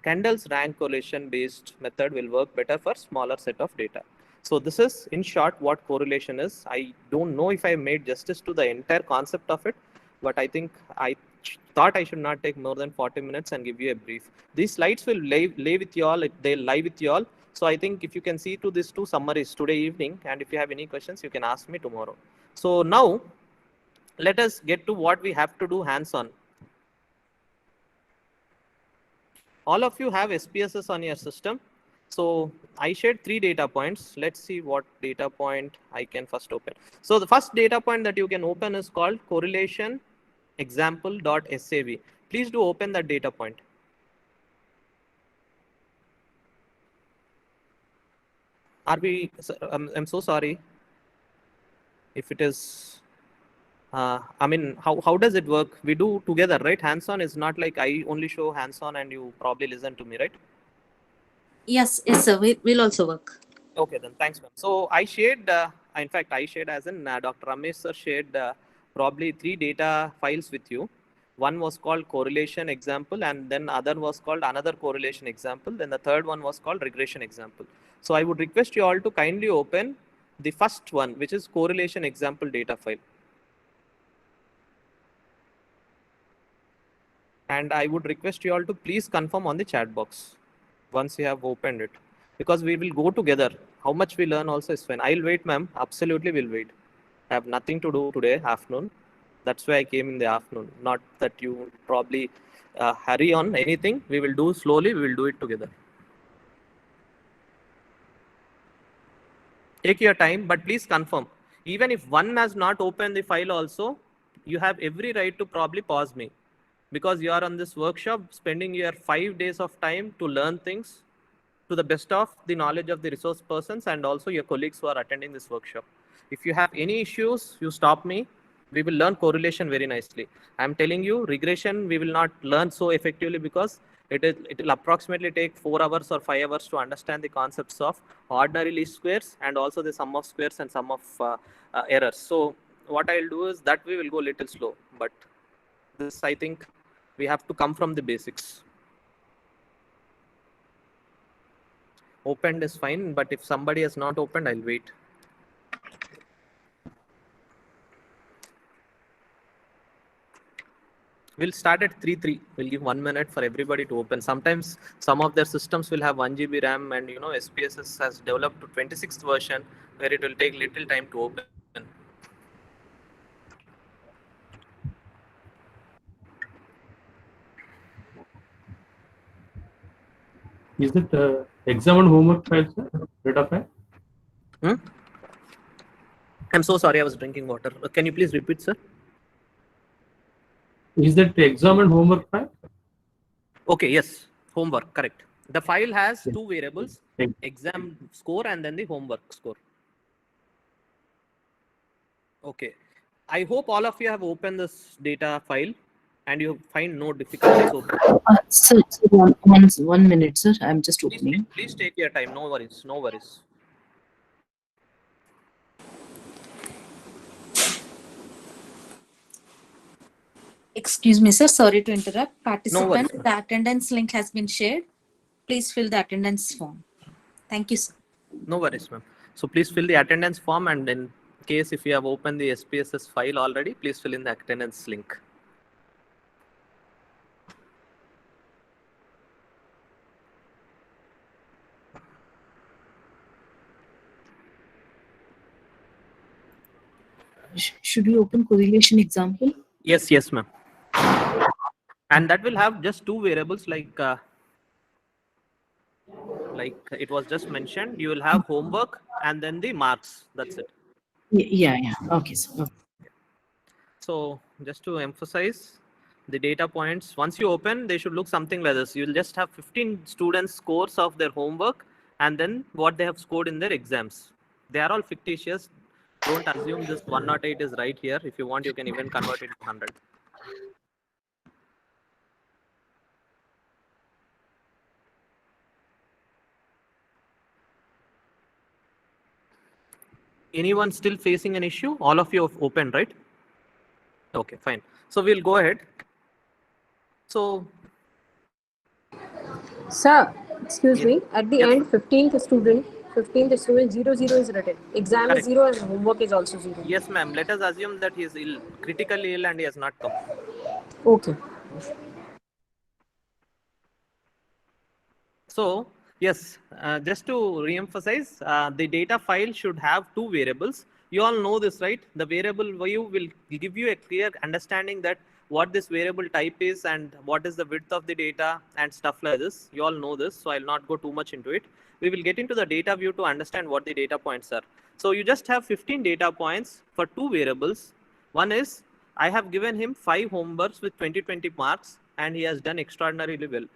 Kendall's rank correlation based method will work better for smaller set of data. So this is in short what correlation is. I don't know if I made justice to the entire concept of it, but I think I thought I should not take more than 40 minutes and give you a brief. These slides will lay with you all, they'll lie with you all. So I think if you can see to these two summaries today evening, and if you have any questions, you can ask me tomorrow. So now let us get to what we have to do hands-on. All of you have SPSS on your system. So I shared 3 data points. Let's see what data point I can first open. So the first data point that you can open is called correlation example.sav. Please do open that data point. Are we, I'm so sorry if it is, I mean, how does it work? We do together, right? Hands-on is not like I only show hands-on and you probably listen to me, right? Yes, sir. We'll also work. Okay, then thanks, ma'am. So I shared, in fact, I shared as in Dr. Ramesh sir shared probably 3 data files with you. One was called correlation example, and then other was called another correlation example. Then the third one was called regression example. So I would request you all to kindly open the first one, which is correlation example data file. And I would request you all to please confirm on the chat box once you have opened it, because we will go together. How much we learn also is fine. I'll wait, ma'am. Absolutely will wait. I have nothing to do today afternoon. That's why I came in the afternoon. Not that you probably hurry on anything. We will do slowly. We will do it together. Take your time, but please confirm. Even if one has not opened the file also, you have every right to probably pause me. because you are on this workshop spending your 5 days of time to learn things to the best of the knowledge of the resource persons and also your colleagues who are attending this workshop. If you have any issues, you stop me. We will learn correlation very nicely. I'm telling you, regression we will not learn so effectively because it will approximately take 4 hours or 5 hours to understand the concepts of ordinary least squares and also the sum of squares and sum of errors. So what I'll do is that we will go a little slow, but this I think we have to come from the basics. Opened is fine, but if somebody has not opened, I'll wait. We'll start at 3:03. We'll give 1 minute for everybody to open. Sometimes some of their systems will have 1 GB RAM, and SPSS has developed to 26th version where it will take little time to open. Is it exam and homework file, sir? Data file? I'm so sorry, I was drinking water. Can you please repeat, sir? Is that the exam and homework file? Okay, yes, homework, correct. The file has Yes. 2 variables, Thank exam score and then the homework score. Okay, I hope all of you have opened this data file and you find no difficulties opening. Sir, 1 minute, sir. I'm just opening. Please take your time, no worries, no worries. Excuse me, sir. Sorry to interrupt. Participant, worries. the attendance link has been shared. Please fill the attendance form. Thank you, sir. No worries, ma'am. So please fill the attendance form, and in case if you have opened the SPSS file already, please fill in the attendance link. Should we open correlation example? Yes, ma'am. And that will have just 2 variables like it was just mentioned. You will have homework and then the marks. That's it. Yeah. Okay, sir. Okay. So just to emphasize the data points, once you open, they should look something like this. You'll just have 15 students' scores of their homework and then what they have scored in their exams. They are all fictitious. Don't assume this 108 is right here. If you want, you can even convert it to 100. Anyone still facing an issue? All of you have opened, right? Okay, fine. So we'll go ahead. So, Sir, excuse Yes. me. At the Yes. end, 15th student, 0, 0 is written. Exam Correct. is 0 and homework is also 0. yes, ma'am. Let us assume that he is ill, critically ill, and he has not come. Okay. So, yes, just to re-emphasize, the data file should have 2 variables. You all know this, right? The variable view will give you a clear understanding that what this variable type is and what is the width of the data and stuff like this. You all know this, so I'll not go too much into it. We will get into the data view to understand what the data points are. So you just have 15 data points for 2 variables. One is, I have given him 5 homeworks with 20 marks and he has done extraordinarily well.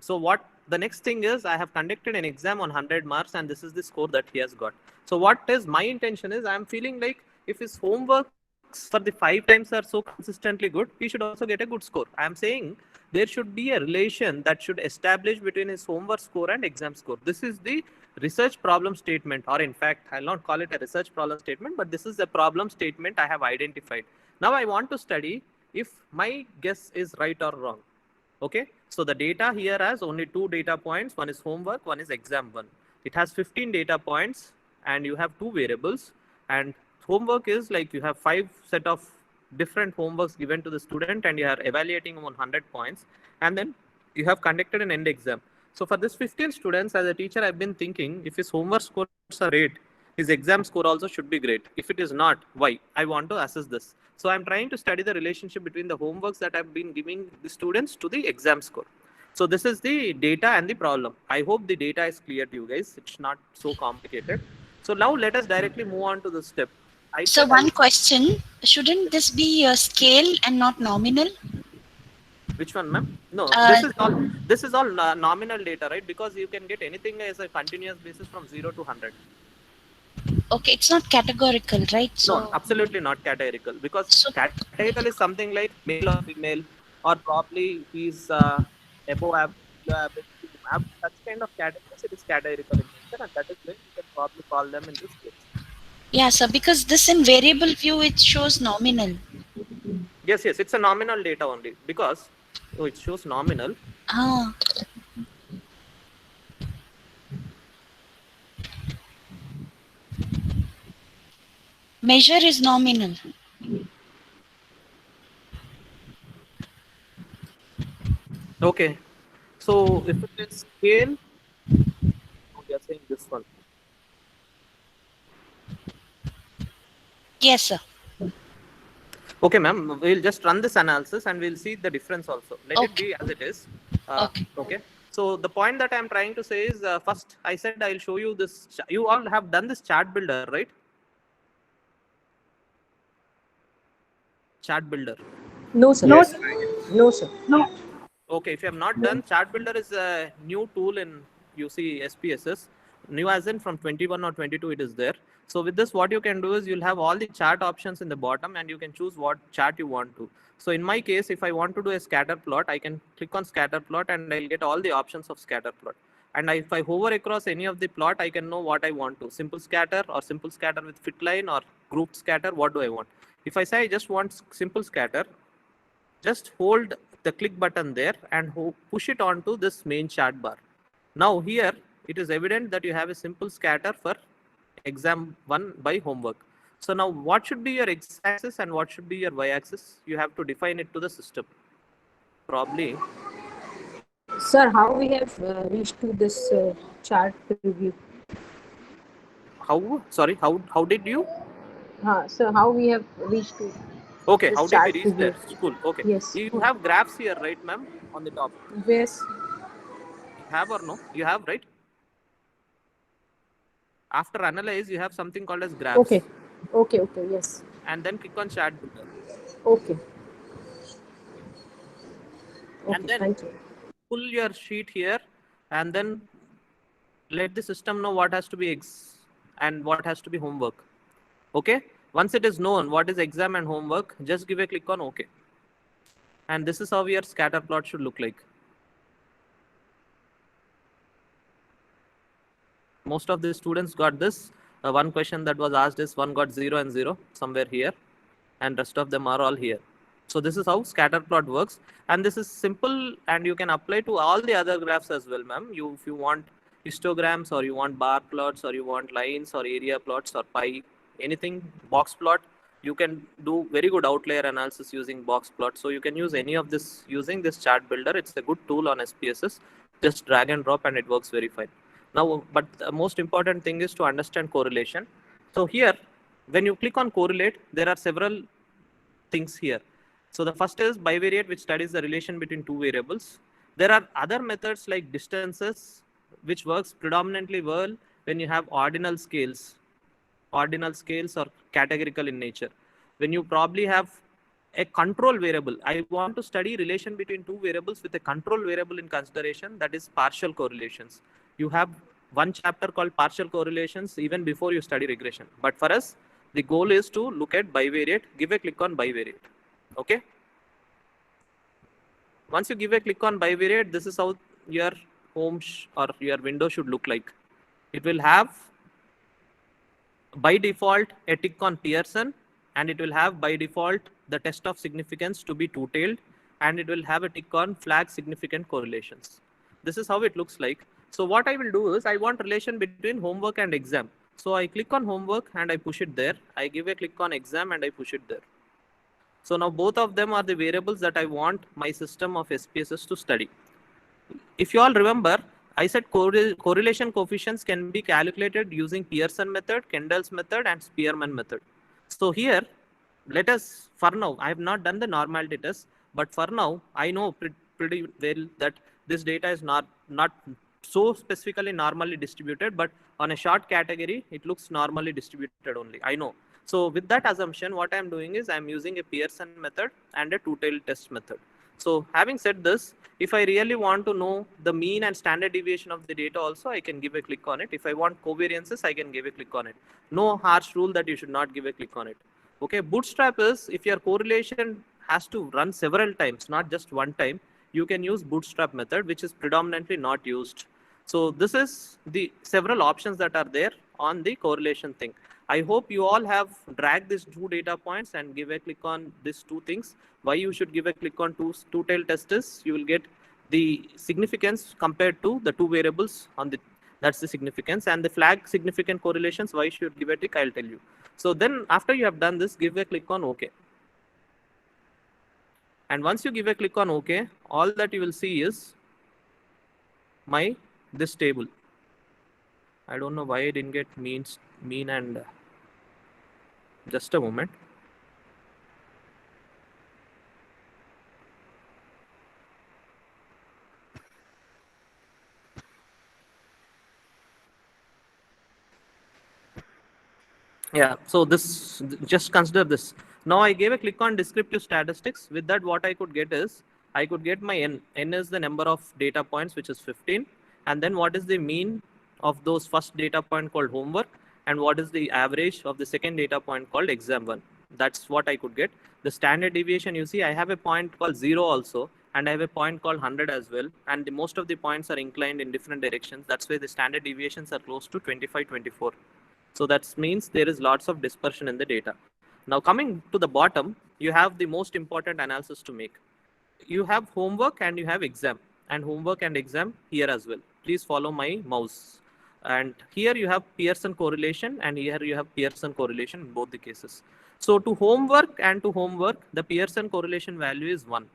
So what the next thing is, I have conducted an exam on 100 marks and this is the score that he has got. So what is my intention is, I'm feeling like if his homework for the 5 times are so consistently good, he should also get a good score. I'm saying there should be a relation that should establish between his homework score and exam score. This is the research problem statement, or in fact, I'll not call it a research problem statement, but this is a problem statement I have identified. Now I want to study if my guess is right or wrong. Okay, so the data here has only 2 data points. One is homework, one is exam 1. It has 15 data points and you have 2 variables, and homework is like you have 5 set of different homeworks given to the student and you are evaluating on 100 points, and then you have conducted an end exam. So for this 15 students, as a teacher, I've been thinking if his homework scores are great, his exam score also should be great. If it is not, why? I want to assess this. So I'm trying to study the relationship between the homeworks that I've been giving the students to the exam score. So this is the data and the problem. I hope the data is clear to you guys. It's not so complicated. So now let us directly move on to the step. So one question, shouldn't this be a scale and not nominal? Which one, ma'am? No, Uh, this is all nominal data, right? Because you can get anything as a continuous basis from 0 to 100. Okay, it's not categorical, right? No, So, absolutely not categorical, because So- categorical is something like male or female, or probably he's above average, below average. If you have such kind of categories, it is categorical in nature, and that is why you can probably call them in this case. yeah, sir, because this in variable view, it shows nominal. Yes, it's a nominal data only, because it shows nominal. Ah, measure is nominal. Okay, so if it is scale, we are saying this one. Yes, sir. Okay, ma'am, we'll just run this analysis and we'll see the difference also. Let it be as it is. Okay. So the point that I'm trying to say is, first I said I'll show you this. You all have done this chart builder, right? Chart builder. No, sir. Yes. No, sir. No. Okay, if you have not done, chart builder is a new tool in UC SPSS. New as in from 21 or 22 it is there. So with this, what you can do is you'll have all the chart options in the bottom and you can choose what chart you want to. So in my case, if I want to do a scatter plot, I can click on scatter plot and I'll get all the options of scatter plot. And if I hover across any of the plot, I can know what I want to. Simple scatter or simple scatter with fit line or grouped scatter, what do I want? If I say I just want simple scatter, just hold the click button there and push it onto this main chart bar. Now here, it is evident that you have a simple scatter for exam 1 by homework. So now what should be your x-axis and what should be your y-axis? You have to define it to the system. Probably. Sir, how we have reached to this chart preview? How? Sorry, how did you? So how we have reached to Okay, this how did chart we reach there? preview? Cool. Okay. Yes. You have graphs here, right, ma'am? On the top. Yes. You have or no? You have, right? After analyze, you have something called as graphs. Okay. Okay. Yes. And then click on chart builder. Okay. And then thank you. pull your sheet here and then let the system know what has to be X and what has to be homework. Okay. Once it is known what is exam and homework, just give a click on OK. And this is how your scatter plot should look like. Most of the students got this. One question that was asked is one got 0 and 0 somewhere here, and rest of them are all here. So this is how scatter plot works, and this is simple, and you can apply to all the other graphs as well, ma'am. If you want histograms, or you want bar plots, or you want lines, or area plots, or pie, anything, box plot, you can do very good outlier analysis using box plot. So you can use any of this using this chart builder. It's a good tool on SPSS. Just drag and drop and it works very fine. Now, but the most important thing is to understand correlation. So here, when you click on correlate, there are several things here. So the first is bivariate, which studies the relation between two variables. There are other methods like distances, which works predominantly well when you have ordinal scales. Ordinal scales are categorical in nature. When you probably have a control variable, I want to study relation between two variables with a control variable in consideration, that is partial correlations. You have one chapter called partial correlations even before you study regression. But for us, the goal is to look at bivariate. Give a click on bivariate. Okay. Once you give a click on bivariate, this is how your home or your window should look like. It will have by default a tick on Pearson, and it will have by default the test of significance to be two-tailed, and it will have a tick on flag significant correlations. This is how it looks like. So what I will do is I want relation between homework and exam. So I click on homework and I push it there. I give a click on exam and I push it there. So now both of them are the variables that I want my system of SPSS to study. If you all remember, I said correlation coefficients can be calculated using Pearson method, Kendall's method, and Spearman method. So here, let us, for now, I have not done the normality test, but for now, I know pretty well that this data is not so specifically normally distributed, but on a short category, it looks normally distributed only. I know. So with that assumption, what I'm doing is I'm using a Pearson method and a two-tailed test method. So having said this, if I really want to know the mean and standard deviation of the data also, I can give a click on it. If I want covariances, I can give a click on it. No harsh rule that you should not give a click on it. Okay, Bootstrap is, if your correlation has to run several times, not just one time, you can use Bootstrap method, which is predominantly not used. So this is the several options that are there on the correlation thing. I hope you all have dragged these 2 data points and give a click on these 2 things. Why you should give a click on two-tailed test is you will get the significance compared to the 2 variables on the, that's the significance, and the flag significant correlations. Why you should give a click, I'll tell you. So then after you have done this, give a click on OK. And once you give a click on OK, all that you will see is this table. I don't know why I didn't get mean and just a moment. Yeah, so this, just consider this. Now I gave a click on descriptive statistics. With that, what I could get is, I could get my n. N is the number of data points, which is 15. And then what is the mean of those first data point called homework? And what is the average of the second data point called exam 1? That's what I could get. The standard deviation, you see, I have a point called 0 also. And I have a point called 100 as well. And most of the points are inclined in different directions. That's why the standard deviations are close to 25, 24. So that means there is lots of dispersion in the data. Now coming to the bottom, you have the most important analysis to make. You have homework and you have exam, and homework and exam here as well. Please follow my mouse. And here you have Pearson correlation, and here you have Pearson correlation in both the cases. So to homework, the Pearson correlation value is 1.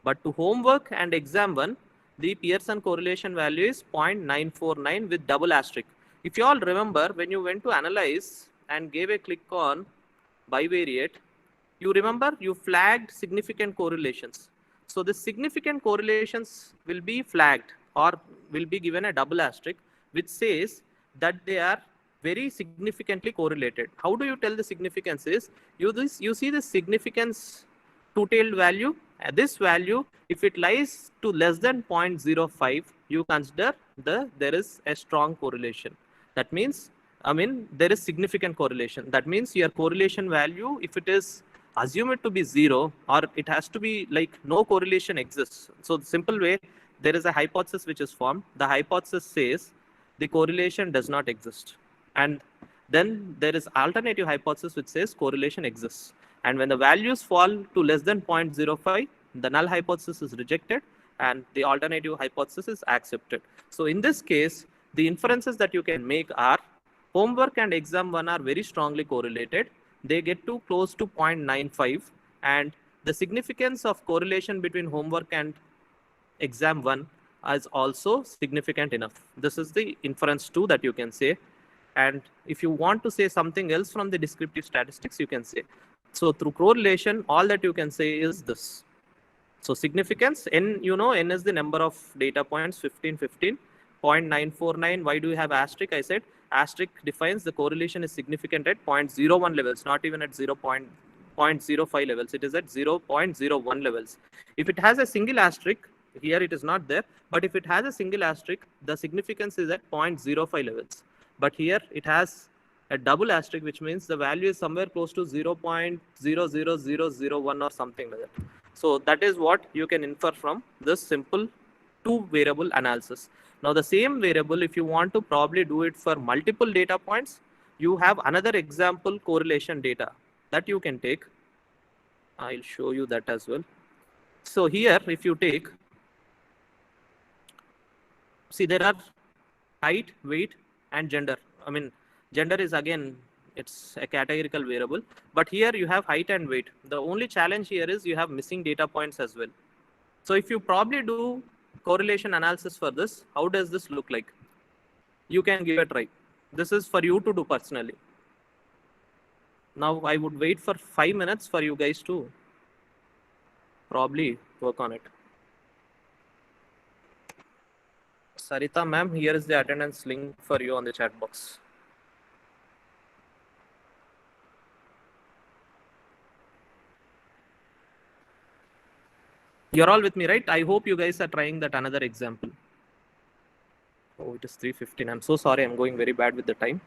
But to homework and exam 1, the Pearson correlation value is 0.949 with double asterisk. If you all remember, when you went to analyze and gave a click on bivariate, you remember you flagged significant correlations. So the significant correlations will be flagged or will be given a double asterisk, which says that they are very significantly correlated. How do you tell the significance is, you see the significance two-tailed value. This value, if it lies to less than 0.05, you consider there is a strong correlation. That means, there is significant correlation. That means your correlation value, if it is assumed to be 0, or it has to be like no correlation exists. So the simple way, there is a hypothesis which is formed. The hypothesis says the correlation does not exist. And then there is alternative hypothesis which says correlation exists. And when the values fall to less than 0.05, the null hypothesis is rejected and the alternative hypothesis is accepted. So in this case, the inferences that you can make are homework and exam 1 are very strongly correlated. They get to close to 0.95, and the significance of correlation between homework and exam 1 is also significant enough. This is the inference 2 that you can say. And if you want to say something else from the descriptive statistics, you can say. So through correlation, all that you can say is this. So significance, n, n is the number of data points, 15, 15. 0.949. Why do you have asterisk? I said asterisk defines the correlation is significant at 0.01 levels, not even at 0.05 levels. It is at 0.01 levels. If it has a single asterisk, here it is not there, but if it has a single asterisk, the significance is at 0.05 levels. But here it has a double asterisk, which means the value is somewhere close to 0.00001 or something like that. So that is what you can infer from this simple 2 variable analysis. Now the same variable, if you want to probably do it for multiple data points, you have another example correlation data that you can take. I'll show you that as well. So here, if you take, see there are height, weight, and gender. Gender is again, it's a categorical variable, but here you have height and weight. The only challenge here is you have missing data points as well. So if you probably do correlation analysis for this, how does this look like? You can give a try. This is for you to do personally. Now I would wait for 5 minutes for you guys to probably work on it. Sarita ma'am, here is the attendance link for you on the chat box. You're all with me, right? I hope you guys are trying that another example. Oh, it is 3:15. I'm so sorry. I'm going very bad with the time.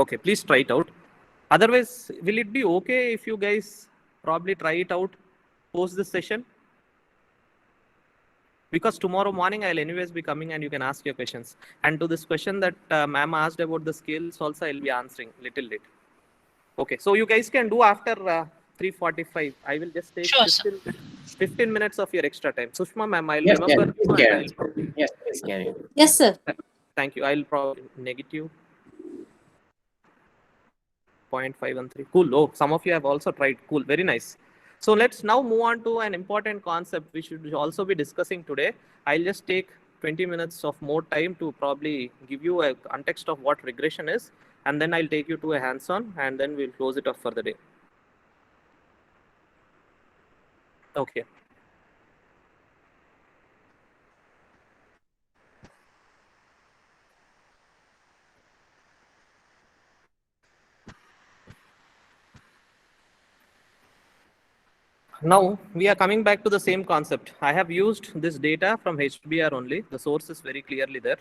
Okay, please try it out. Otherwise, will it be okay if you guys probably try it out post this session? Because tomorrow morning I'll anyways be coming and you can ask your questions. And to this question that ma'am asked about the skills also, I'll be answering little late. Okay, so you guys can do after 3:45. I will just take Sure, sir. 15 minutes of your extra time. Sushma ma'am, I'll Yes, remember. yes, you and yes. I'll probably, Yes, yes, carry on. Yes, sir. thank you. I'll probably negative 0.513. Cool. Oh, some of you have also tried. Cool. Very nice. So let's now move on to an important concept we should also be discussing today. I'll just take 20 minutes of more time to probably give you a context of what regression is, and then I'll take you to a hands-on, and then we'll close it off for the day. Okay. Now we are coming back to the same concept. I have used this data from HBR only. The source is very clearly there.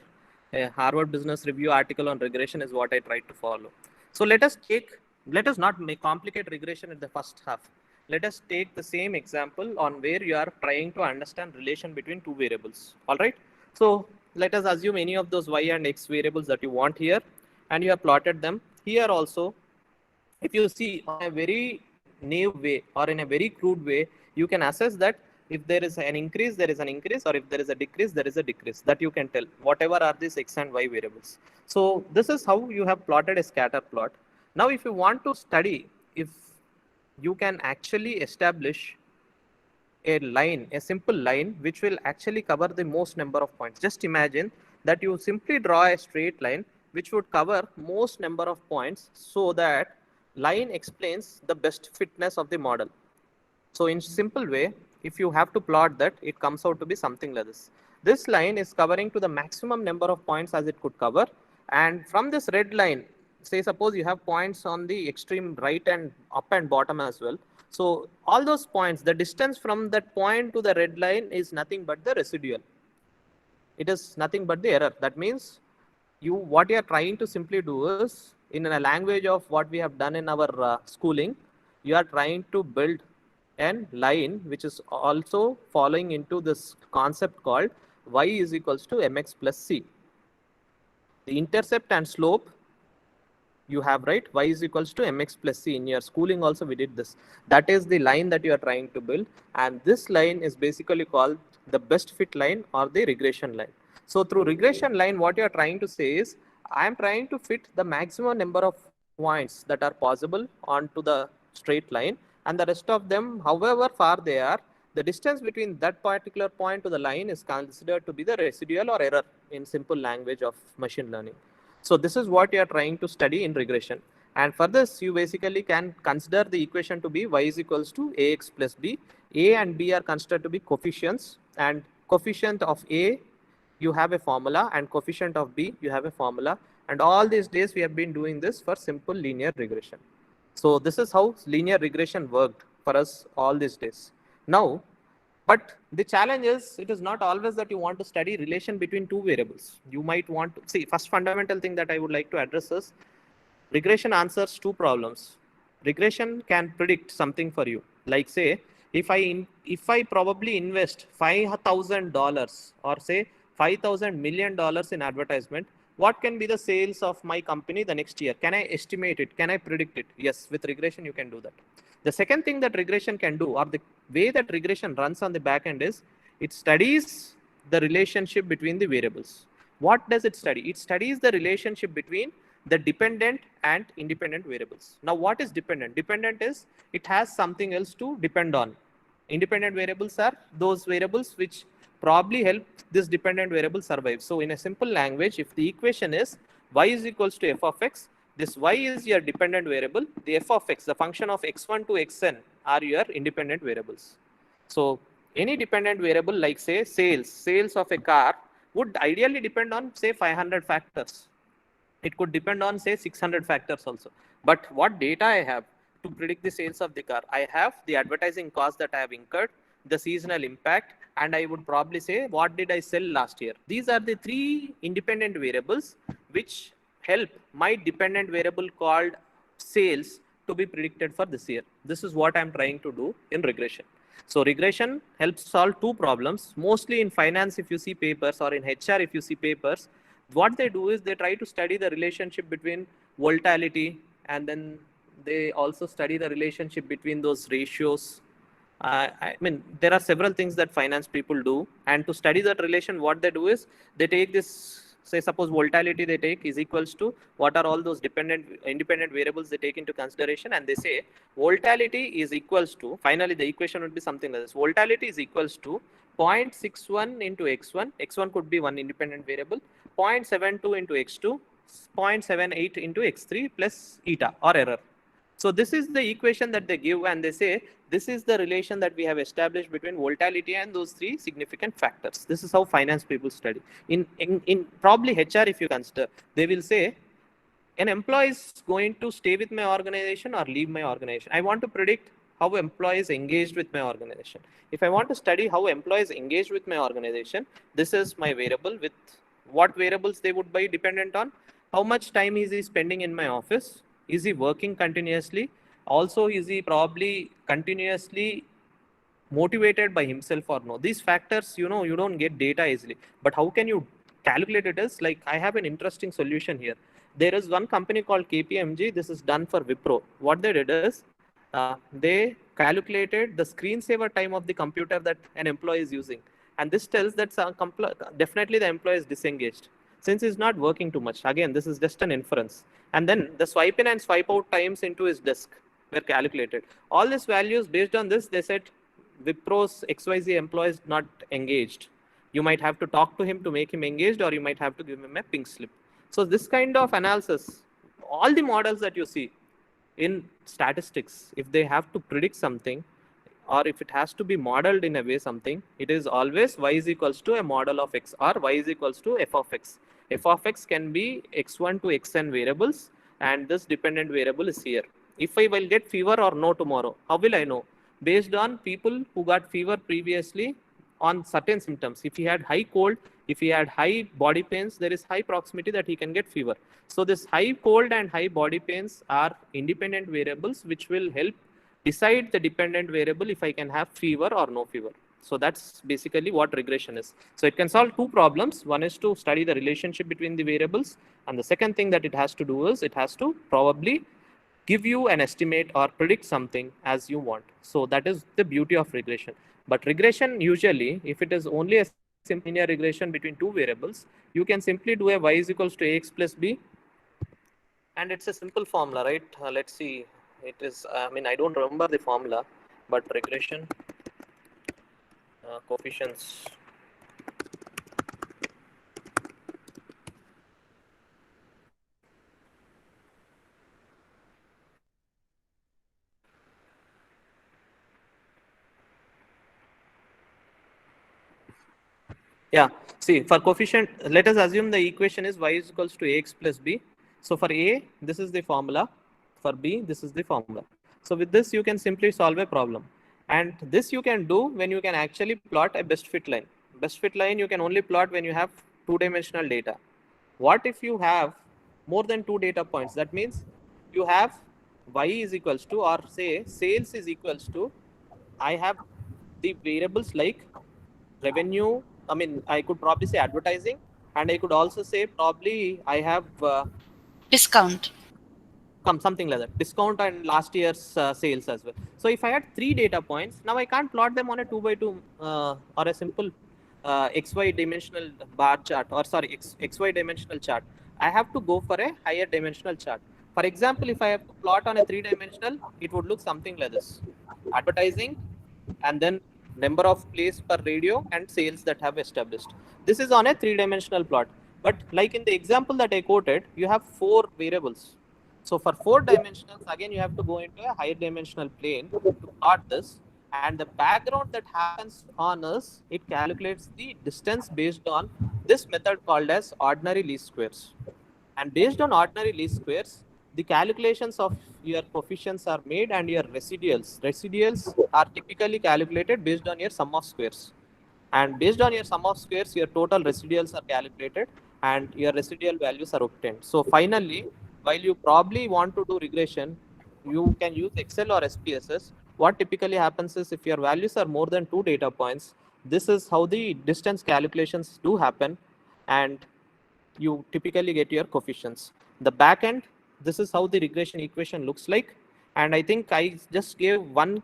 A Harvard Business Review article on regression is what I tried to follow. So let us not make complicate regression in the first half. Let us take the same example on where you are trying to understand relation between two variables. All right. So let us assume any of those y and x variables that you want here, and you have plotted them here also. If you see on a very naive way or in a very crude way, you can assess that if there is an increase, there is an increase, or if there is a decrease, there is a decrease. That you can tell, whatever are these x and y variables. So this is how you have plotted a scatter plot. Now, if you want to study if you can actually establish a line, a simple line, which will actually cover the most number of points. Just imagine that you simply draw a straight line which would cover most number of points, so that line explains the best fitness of the model. So in simple way, if you have to plot that, it comes out to be something like this. This line is covering to the maximum number of points as it could cover. And from this red line, say suppose you have points on the extreme right and up and bottom as well. So all those points, the distance from that point to the red line is nothing but the residual. It is nothing but the error. That means what you are trying to simply do is, in a language of what we have done in our schooling, you are trying to build a line which is also following into this concept called y is equals to mx plus c. The intercept and slope you have, right? Y is equals to mx plus c. In your schooling also we did this. That is the line that you are trying to build, and this line is basically called the best fit line or the regression line. So through regression line, what you are trying to say is, I am trying to fit the maximum number of points that are possible onto the straight line, and the rest of them, however far they are, the distance between that particular point to the line is considered to be the residual or error in simple language of machine learning. So this is what you are trying to study in regression. And for this, you basically can consider the equation to be y is equals to ax plus b. A and b are considered to be coefficients, and coefficient of a, you have a formula, and coefficient of b, you have a formula. And all these days we have been doing this for simple linear regression. So this is how linear regression worked for us all these days. Now, but the challenge is, it is not always that you want to study relation between two variables. You might want to see, first fundamental thing that I would like to address is, regression answers two problems. Regression can predict something for you. Like say, if I probably invest $5,000 or say $5,000 million in advertisement, what can be the sales of my company the next year? Can I estimate it? Can I predict it? Yes, with regression you can do that. The second thing that regression can do, or the way that regression runs on the back end, is it studies the relationship between the variables. What does it study? It studies the relationship between the dependent and independent variables. Now, what is dependent? Dependent is, it has something else to depend on. Independent variables are those variables which probably help this dependent variable survive. So in a simple language, if the equation is y is equals to f of x, this y is your dependent variable, the f of x, the function of x1 to xn, are your independent variables. So any dependent variable, like say sales of a car, would ideally depend on say 500 factors. It could depend on say 600 factors also. But what data I have to predict the sales of the car? I have the advertising cost that I have incurred, the seasonal impact, and I would probably say what did I sell last year. These are the three independent variables which help my dependent variable called sales to be predicted for this year. This is what I'm trying to do in regression. So regression helps solve two problems. Mostly in finance, if you see papers, or in HR, if you see papers, what they do is they try to study the relationship between volatility, and then they also study the relationship between those ratios. I mean, there are several things that finance people do, and to study that relation, what they do is they take this, say suppose volatility they take is equals to what are all those independent variables they take into consideration, and they say volatility is equals to, finally the equation would be something like this: volatility is equals to 0.61 into x1, x1 could be one independent variable, 0.72 into x2, 0.78 into x3 plus eta or error. So this is the equation that they give, and they say this is the relation that we have established between volatility and those three significant factors. This is how finance people study. In probably HR, if you consider, they will say an employee is going to stay with my organization or leave my organization. I want to predict how employees engaged with my organization. If I want to study how employees engaged with my organization, this is my variable. With what variables they would be dependent on? How much time is he spending in my office? Is he working continuously? Also, is he probably continuously motivated by himself or no? These factors, you know, you don't get data easily. But how can you calculate it? Is like, I have an interesting solution here. There is one company called KPMG. This is done for Wipro. What they did is they calculated the screensaver time of the computer that an employee is using. And this tells that definitely the employee is disengaged, since he's not working too much. Again, this is just an inference. And then the swipe in and swipe out times into his desk were calculated. All these values, based on this, they said Wipro's XYZ employee is not engaged. You might have to talk to him to make him engaged, or you might have to give him a pink slip. So this kind of analysis, all the models that you see in statistics, if they have to predict something, or if it has to be modeled in a way something, it is always y is equals to a model of x, or y is equals to f of x. F of x can be x1 to xn variables, and this dependent variable is here. If I will get fever or no tomorrow, how will I know? Based on people who got fever previously on certain symptoms. If he had high cold, if he had high body pains, there is high proximity that he can get fever. So this high cold and high body pains are independent variables which will help decide the dependent variable if I can have fever or no fever. So that's basically what regression is. So it can solve two problems. One is to study the relationship between the variables, and the second thing that it has to do is it has to probably give you an estimate or predict something as you want. So that is the beauty of regression. But regression, usually, if it is only a simple linear regression between two variables, you can simply do a y is equals to ax plus b, and it's a simple formula, right? Let's see. It is, I mean, I don't remember the formula, but regression coefficients. Yeah, see, for coefficient, let us assume the equation is y is equals to ax plus b. So for a, this is the formula. For b, this is the formula. So with this, you can simply solve a problem. And this you can do when you can actually plot a best fit line. Best fit line you can only plot when you have two-dimensional data. What if you have more than two data points? That means you have y is equals to, or say sales is equals to, I have the variables like revenue, I mean, I could probably say advertising, and I could also say probably I have Discount. Something like that, discount and last year's sales as well. So if I had three data points, now I can't plot them on a 2x2 or a simple XY dimensional bar chart, or sorry, XY dimensional chart. I have to go for a higher dimensional chart. For example, if I have to plot on a 3-dimensional, it would look something like this: advertising, and then number of plays per radio and sales that have established. This is on a 3-dimensional plot. But like in the example that I quoted, you have 4 variables. So for 4 dimensionals, again, you have to go into a higher dimensional plane to plot this. And the background that happens on us, it calculates the distance based on this method called as ordinary least squares. And based on ordinary least squares, the calculations of your coefficients are made and your residuals. Residuals are typically calculated based on your sum of squares. And based on your sum of squares, your total residuals are calculated and your residual values are obtained. So finally, while you probably want to do regression, you can use Excel or SPSS. What typically happens is if your values are more than 2 data points, this is how the distance calculations do happen, and you typically get your coefficients. The back end, this is how the regression equation looks like. And I think I just gave one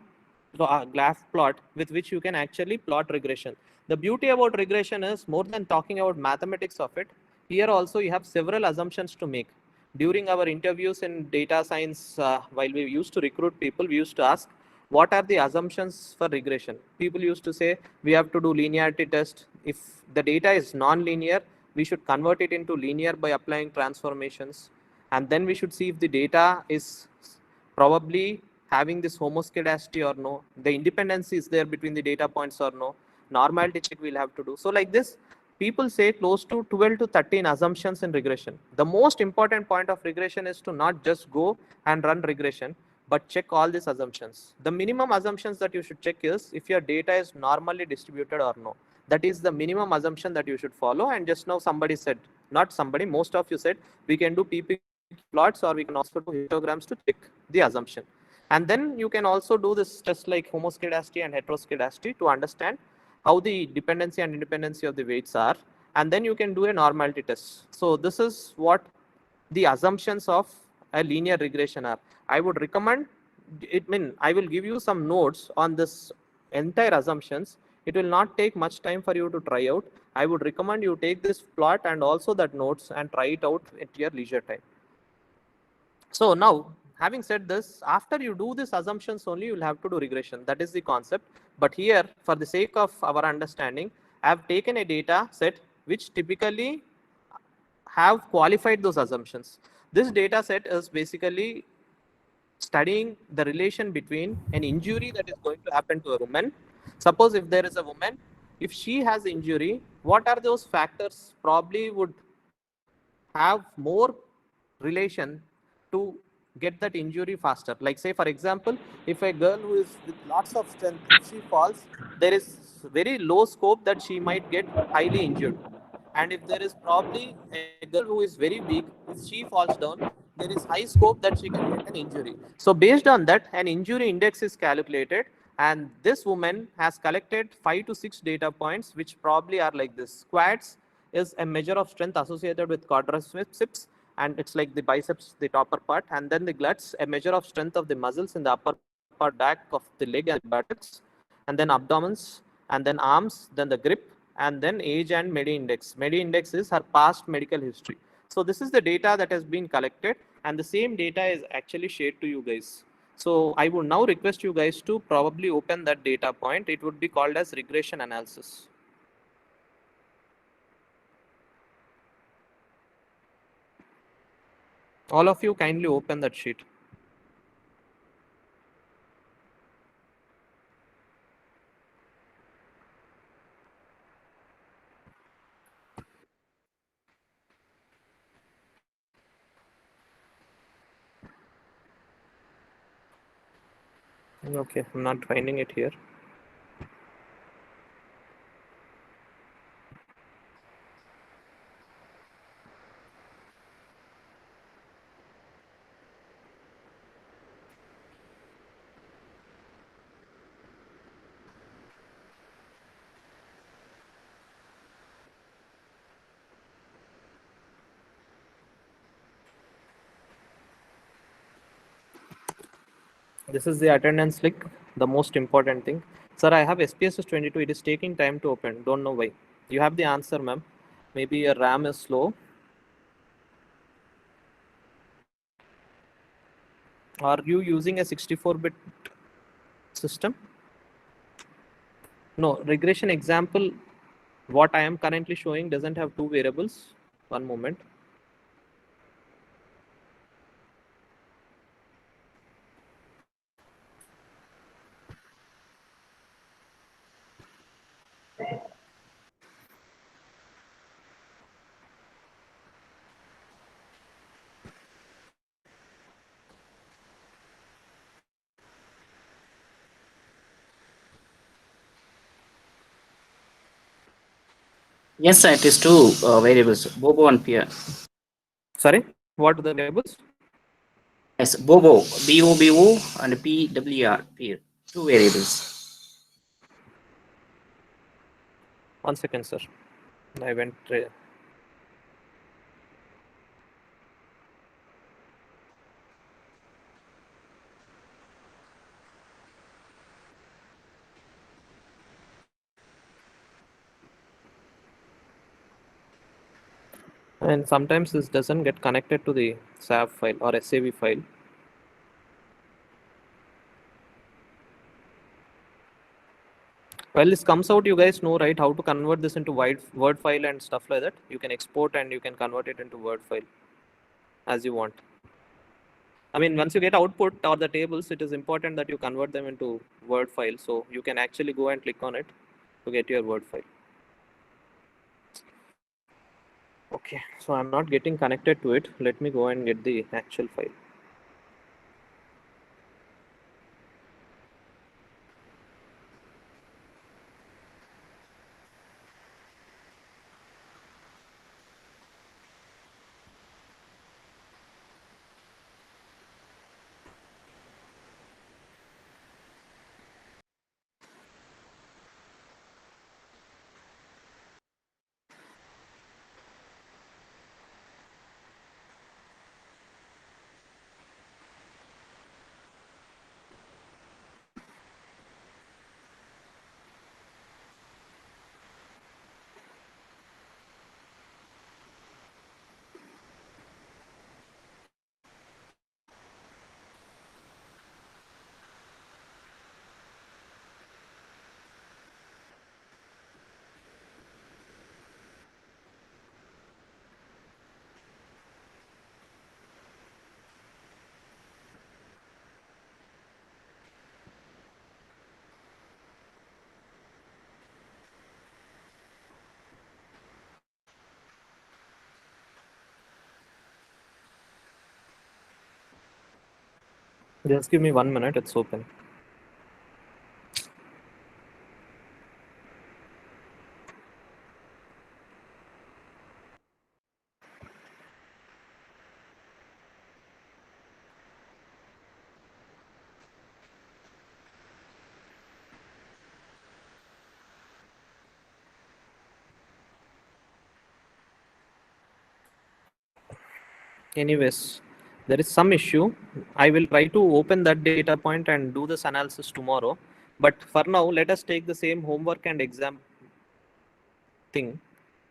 graph plot with which you can actually plot regression. The beauty about regression is more than talking about mathematics of it, here also you have several assumptions to make. During our interviews in data science, while we used to recruit people, we used to ask, what are the assumptions for regression? People used to say, we have to do linearity test. If the data is non-linear, we should convert it into linear by applying transformations. And then we should see if the data is probably having this homoscedasticity or no. The independence is there between the data points or no. Normality check we'll have to do. So like this, people say close to 12 to 13 assumptions in regression. The most important point of regression is to not just go and run regression, but check all these assumptions. The minimum assumptions that you should check is if your data is normally distributed or no. That is the minimum assumption that you should follow. And just now somebody said, not somebody, most of you said, we can do PP plots or we can also do histograms to check the assumption. And then you can also do this test like homoscedasticity and heteroscedasticity to understand how the dependency and independency of the weights are. And then you can do a normality test. So this is what the assumptions of a linear regression are. I would recommend it. I will give you some notes on this entire assumptions. It will not take much time for you to try out. I would recommend you take this plot and also that notes and try it out at your leisure time. So now, having said this, after you do these assumptions only, you will have to do regression. That is the concept. But here, for the sake of our understanding, I have taken a data set which typically have qualified those assumptions. This data set is basically studying the relation between an injury that is going to happen to a woman. Suppose if there is a woman, if she has injury, what are those factors probably would have more relation to get that injury faster? Like say for example, if a girl who is with lots of strength, if she falls, there is very low scope that she might get highly injured. And if there is probably a girl who is very weak, if she falls down, there is high scope that she can get an injury. So based on that, an injury index is calculated, and this woman has collected 5 to 6 data points which probably are like this. Squats is a measure of strength associated with quadriceps, and it's like the biceps, the topper part, and then the gluts, a measure of strength of the muscles in the upper part back of the leg and buttocks, and then abdomens, and then arms, then the grip, and then age and MEDI index. MEDI index is her past medical history. So this is the data that has been collected, and the same data is actually shared to you guys. So I would now request you guys to probably open that data point. It would be called as regression analysis. All of you kindly open that sheet. Okay, I'm not finding it here. This is the attendance link, the most important thing. Sir, I have SPSS 22. It is taking time to open. Don't know why. You have the answer, ma'am. Maybe your RAM is slow. Are you using a 64-bit system? No, regression example, what I am currently showing doesn't have two variables. One moment. Yes, sir, it is two variables, Bobo and Peer. Sorry, what are the variables? Yes, Bobo, BOBO and PWR, Peer. Two variables. 1 second, sir. I went. And sometimes this doesn't get connected to the SAV file or SAV file. Well, this comes out, you guys know, right, how to convert this into Word file and stuff like that. You can export and you can convert it into Word file as you want. I mean, once you get output or the tables, it is important that you convert them into Word file. So you can actually go and click on it to get your Word file. Okay, so I'm not getting connected to it. Let me go and get the actual file. Just give me 1 minute, it's open. Anyways, there is some issue. I will try to open that data point and do this analysis tomorrow. But for now, let us take the same homework and exam thing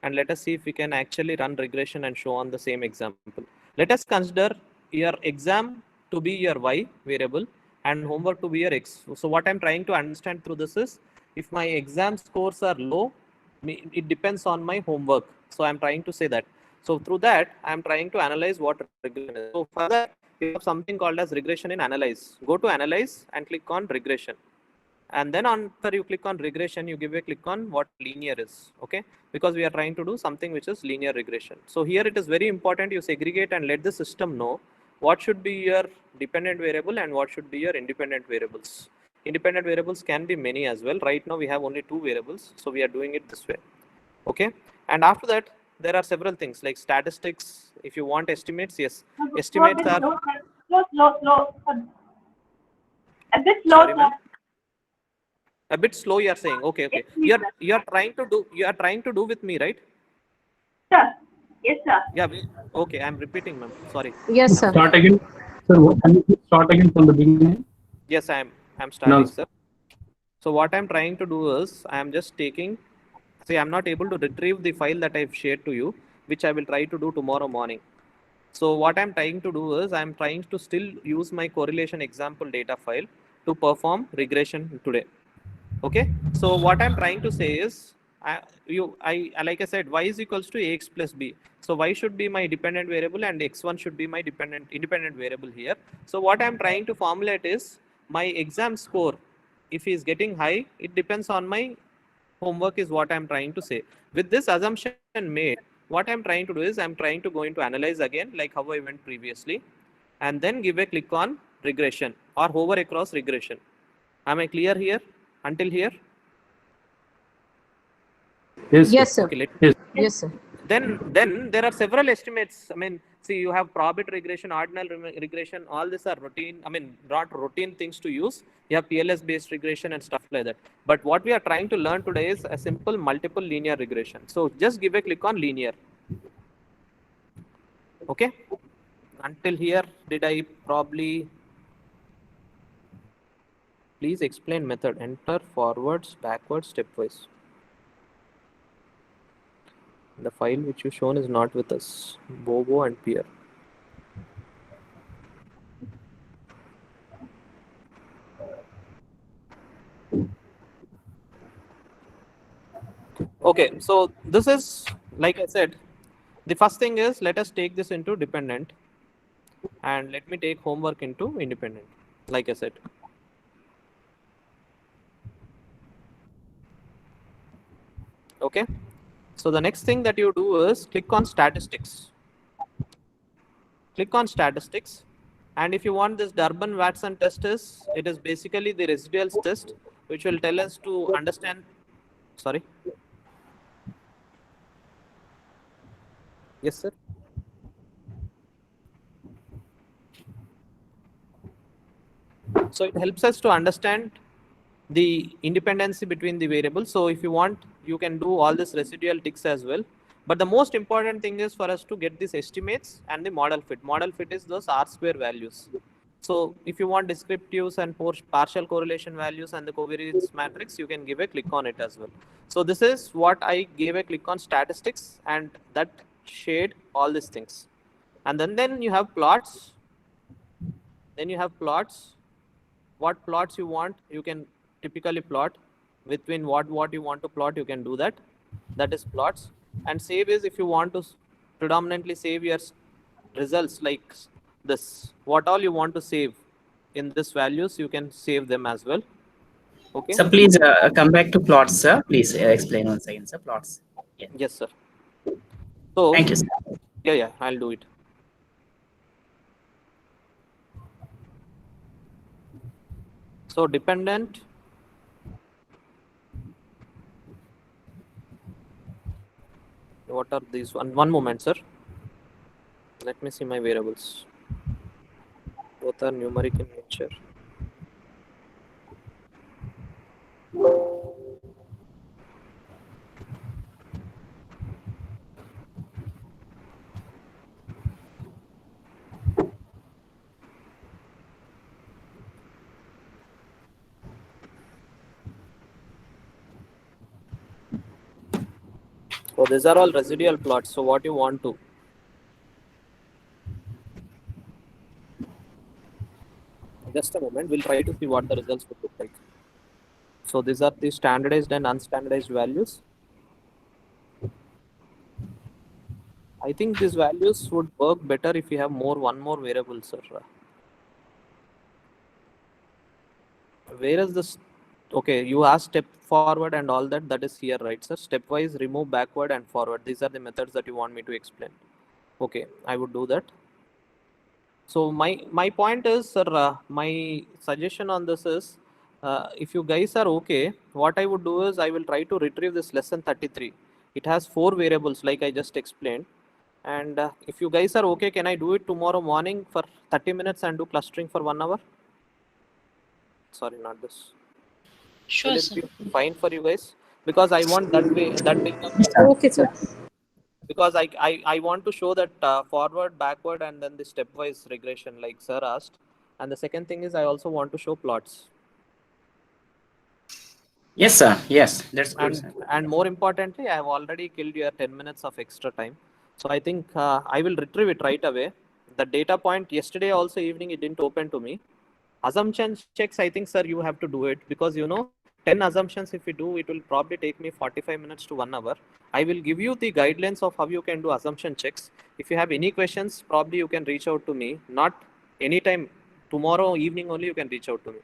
and let us see if we can actually run regression and show on the same example. Let us consider your exam to be your y variable and homework to be your x. So what I'm trying to understand through this is, if my exam scores are low, it depends on my homework. So I'm trying to say that. So through that, I'm trying to analyze what regression is. So for that, you have something called as regression in analyze. Go to analyze and click on regression. And then after you click on regression, you give a click on what linear is, okay? Because we are trying to do something which is linear regression. So here it is very important you segregate and let the system know what should be your dependent variable and what should be your independent variables. Independent variables can be many as well. Right now we have only 2 variables, so we are doing it this way, okay? And after that, there are several things like statistics. If you want estimates, yes, estimates are Slow. A bit slow. Sorry, ma'am. A bit slow, you are saying. Okay. You are trying to do with me, right? Sir. Yes, sir. Yeah. Okay, I'm repeating, ma'am. Sorry. Yes, sir. Start again. Sir, can you please start again from the beginning? Yes, I'm starting, No. sir. So what I'm trying to do is I'm just taking. See, I'm not able to retrieve the file that I've shared to you, which I will try to do tomorrow morning. So what I'm trying to do is I'm trying to still use my correlation example data file to perform regression today. Okay, so what I'm trying to say is, like I said, y is equals to ax plus b. So y should be my dependent variable and x1 should be my independent variable here. So what I'm trying to formulate is my exam score. If he is getting high, it depends on my homework is what I'm trying to say. With this assumption made, what I'm trying to do is I'm trying to go into analyze again, like how I went previously, and then give a click on regression or hover across regression. Am I clear here? Until here? Yes, Yes, sir. Okay, Yes. Yes, sir. Then there are several estimates. I mean, see, you have probit regression, ordinal regression. All these are routine. I mean, not routine things to use. You have PLS based regression and stuff like that. But what we are trying to learn today is a simple multiple linear regression. So just give a click on linear. Okay. Until here, did I probably? Please explain method. Enter forwards, backwards, stepwise. The file which you shown is not with us. Bobo and Pierre. Okay, so this is, like I said, the first thing is let us take this into dependent and let me take homework into independent, like I said. Okay, so the next thing that you do is click on statistics. Click on statistics. And if you want this Durbin-Watson test it is basically the residuals test, which will tell us to understand, sorry. Yes, sir. So it helps us to understand the independency between the variables. So if you want, you can do all this residual ticks as well. But the most important thing is for us to get these estimates and the model fit. Model fit is those R-square values. So if you want descriptives and partial correlation values and the covariance matrix, you can give a click on it as well. So this is what I gave a click on statistics, and that shade all these things. And then you have plots. Then you have plots. What plots you want, you can typically plot. Between what you want to plot, you can do that. That is plots. And save is if you want to predominantly save your results like this. What all you want to save in this values, you can save them as well. Okay. So please come back to plots, sir. Please explain once again, sir. Plots. Yeah. Yes, sir. So Thank you, sir. Yeah, I'll do it. So dependent. What are these? One moment, sir. Let me see my variables. Both are numeric in nature. So these are all residual plots. So what you want to? Just a moment, we'll try to see what the results would look like. So these are the standardized and unstandardized values. I think these values would work better if you have one more variable, sir. Where is this? Okay, you asked step forward and all that. That is here, right, sir? Stepwise, remove, backward, and forward. These are the methods that you want me to explain. Okay, I would do that. So my point is, sir, my suggestion on this is, if you guys are okay, what I would do is I will try to retrieve this lesson 33. It has 4 variables like I just explained. And if you guys are okay, can I do it tomorrow morning for 30 minutes and do clustering for 1 hour? Sorry, not this. Sure, Will it sir. be fine for you guys? Because I want that way, Okay, sir. because I want to show that forward, backward, and then the stepwise regression like sir asked. And the second thing is I also want to show plots. Yes, sir. Yes, that's good, sir. And more importantly, I have already killed your 10 minutes of extra time. So I think I will retrieve it right away. The data point yesterday also evening, it didn't open to me. Assumption checks, I think, sir, you have to do it because 10 assumptions if you do, it will probably take me 45 minutes to 1 hour. I will give you the guidelines of how you can do assumption checks. If you have any questions, probably you can reach out to me. Not anytime, tomorrow evening only you can reach out to me.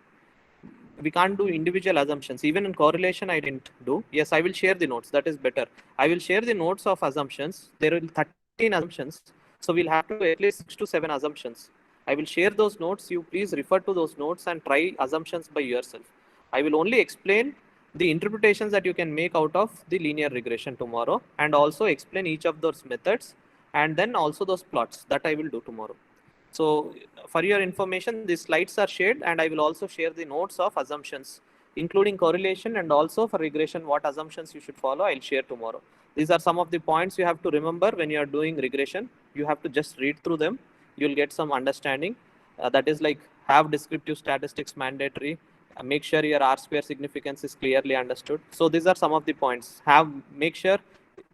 We can't do individual assumptions. Even in correlation, I didn't do. Yes, I will share the notes. That is better. I will share the notes of assumptions. There will be 13 assumptions. So we'll have to do at least 6 to 7 assumptions. I will share those notes. You please refer to those notes and try assumptions by yourself. I will only explain the interpretations that you can make out of the linear regression tomorrow, and also explain each of those methods, and then also those plots that I will do tomorrow. So for your information, these slides are shared, and I will also share the notes of assumptions, including correlation, and also for regression, what assumptions you should follow, I'll share tomorrow. These are some of the points you have to remember when you are doing regression. You have to just read through them. You'll get some understanding. That is like, have descriptive statistics mandatory. Make sure your R-square significance is clearly understood. So these are some of the points. Make sure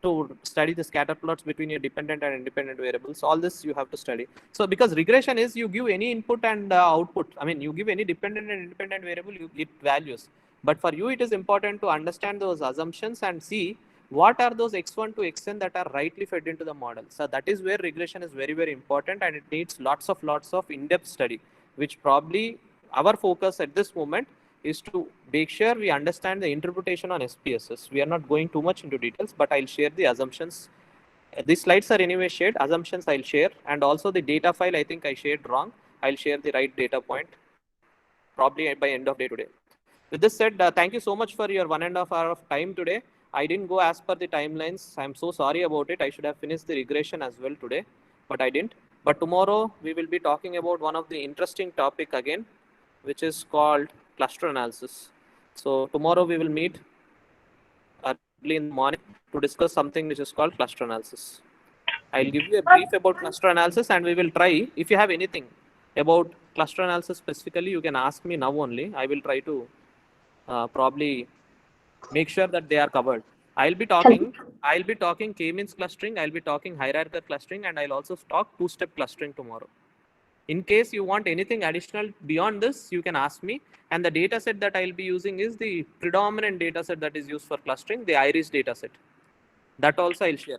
to study the scatter plots between your dependent and independent variables. All this you have to study. So because regression is, you give any input and output. I mean, you give any dependent and independent variable, you get values. But for you, it is important to understand those assumptions and see what are those x1 to xn that are rightly fed into the model. So that is where regression is very, very important, and it needs lots of in-depth study, which probably our focus at this moment is to make sure we understand the interpretation on SPSS. We are not going too much into details, but I'll share the assumptions. These slides are anyway shared. Assumptions I'll share, and also the data file I think I shared wrong. I'll share the right data point probably by end of day today. With this said, thank you so much for your 1.5 hours of time today. I didn't go as per the timelines. I'm so sorry about it. I should have finished the regression as well today, but I didn't. But tomorrow we will be talking about one of the interesting topic again, which is called cluster analysis. So tomorrow we will meet early in the morning to discuss something which is called cluster analysis. I'll give you a brief about cluster analysis, and we will try, if you have anything about cluster analysis specifically, you can ask me now only. I will try to probably make sure that they are covered. I'll be talking k-means clustering, I'll be talking hierarchical clustering, and I'll also talk two-step clustering tomorrow. In case you want anything additional beyond this, you can ask me. And the data set that I'll be using is the predominant data set that is used for clustering, the IRIS data set. That also I'll share.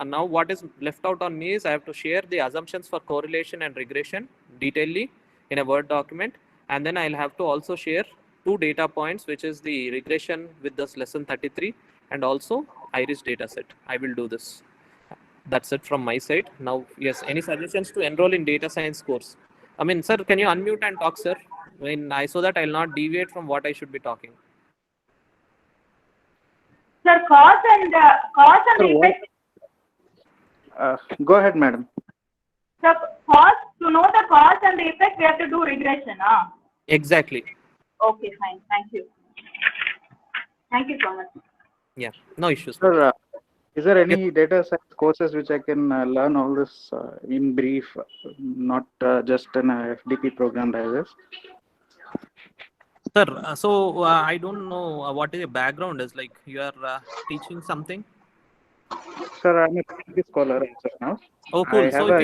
Now what is left out on me is I have to share the assumptions for correlation and regression detailedly in a Word document. And then I'll have to also share 2 data points, which is the regression with this lesson 33 and also IRIS data set. I will do this. That's it from my side. Now, yes, any suggestions to enroll in data science course? I mean, sir, can you unmute and talk, sir? So that I'll not deviate from what I should be talking. Sir, cause and effect. Go ahead, madam. Sir, to know the cause and the effect, we have to do regression. Exactly. Okay, fine. Thank you. Thank you so much. Yeah, no issues. Sir, is there any data science courses which I can learn all this in brief, not just an FDP program like this? Sir, so I don't know what your background is. Like, you are teaching something? Sir, I'm a PhD scholar also now. Oh, cool. So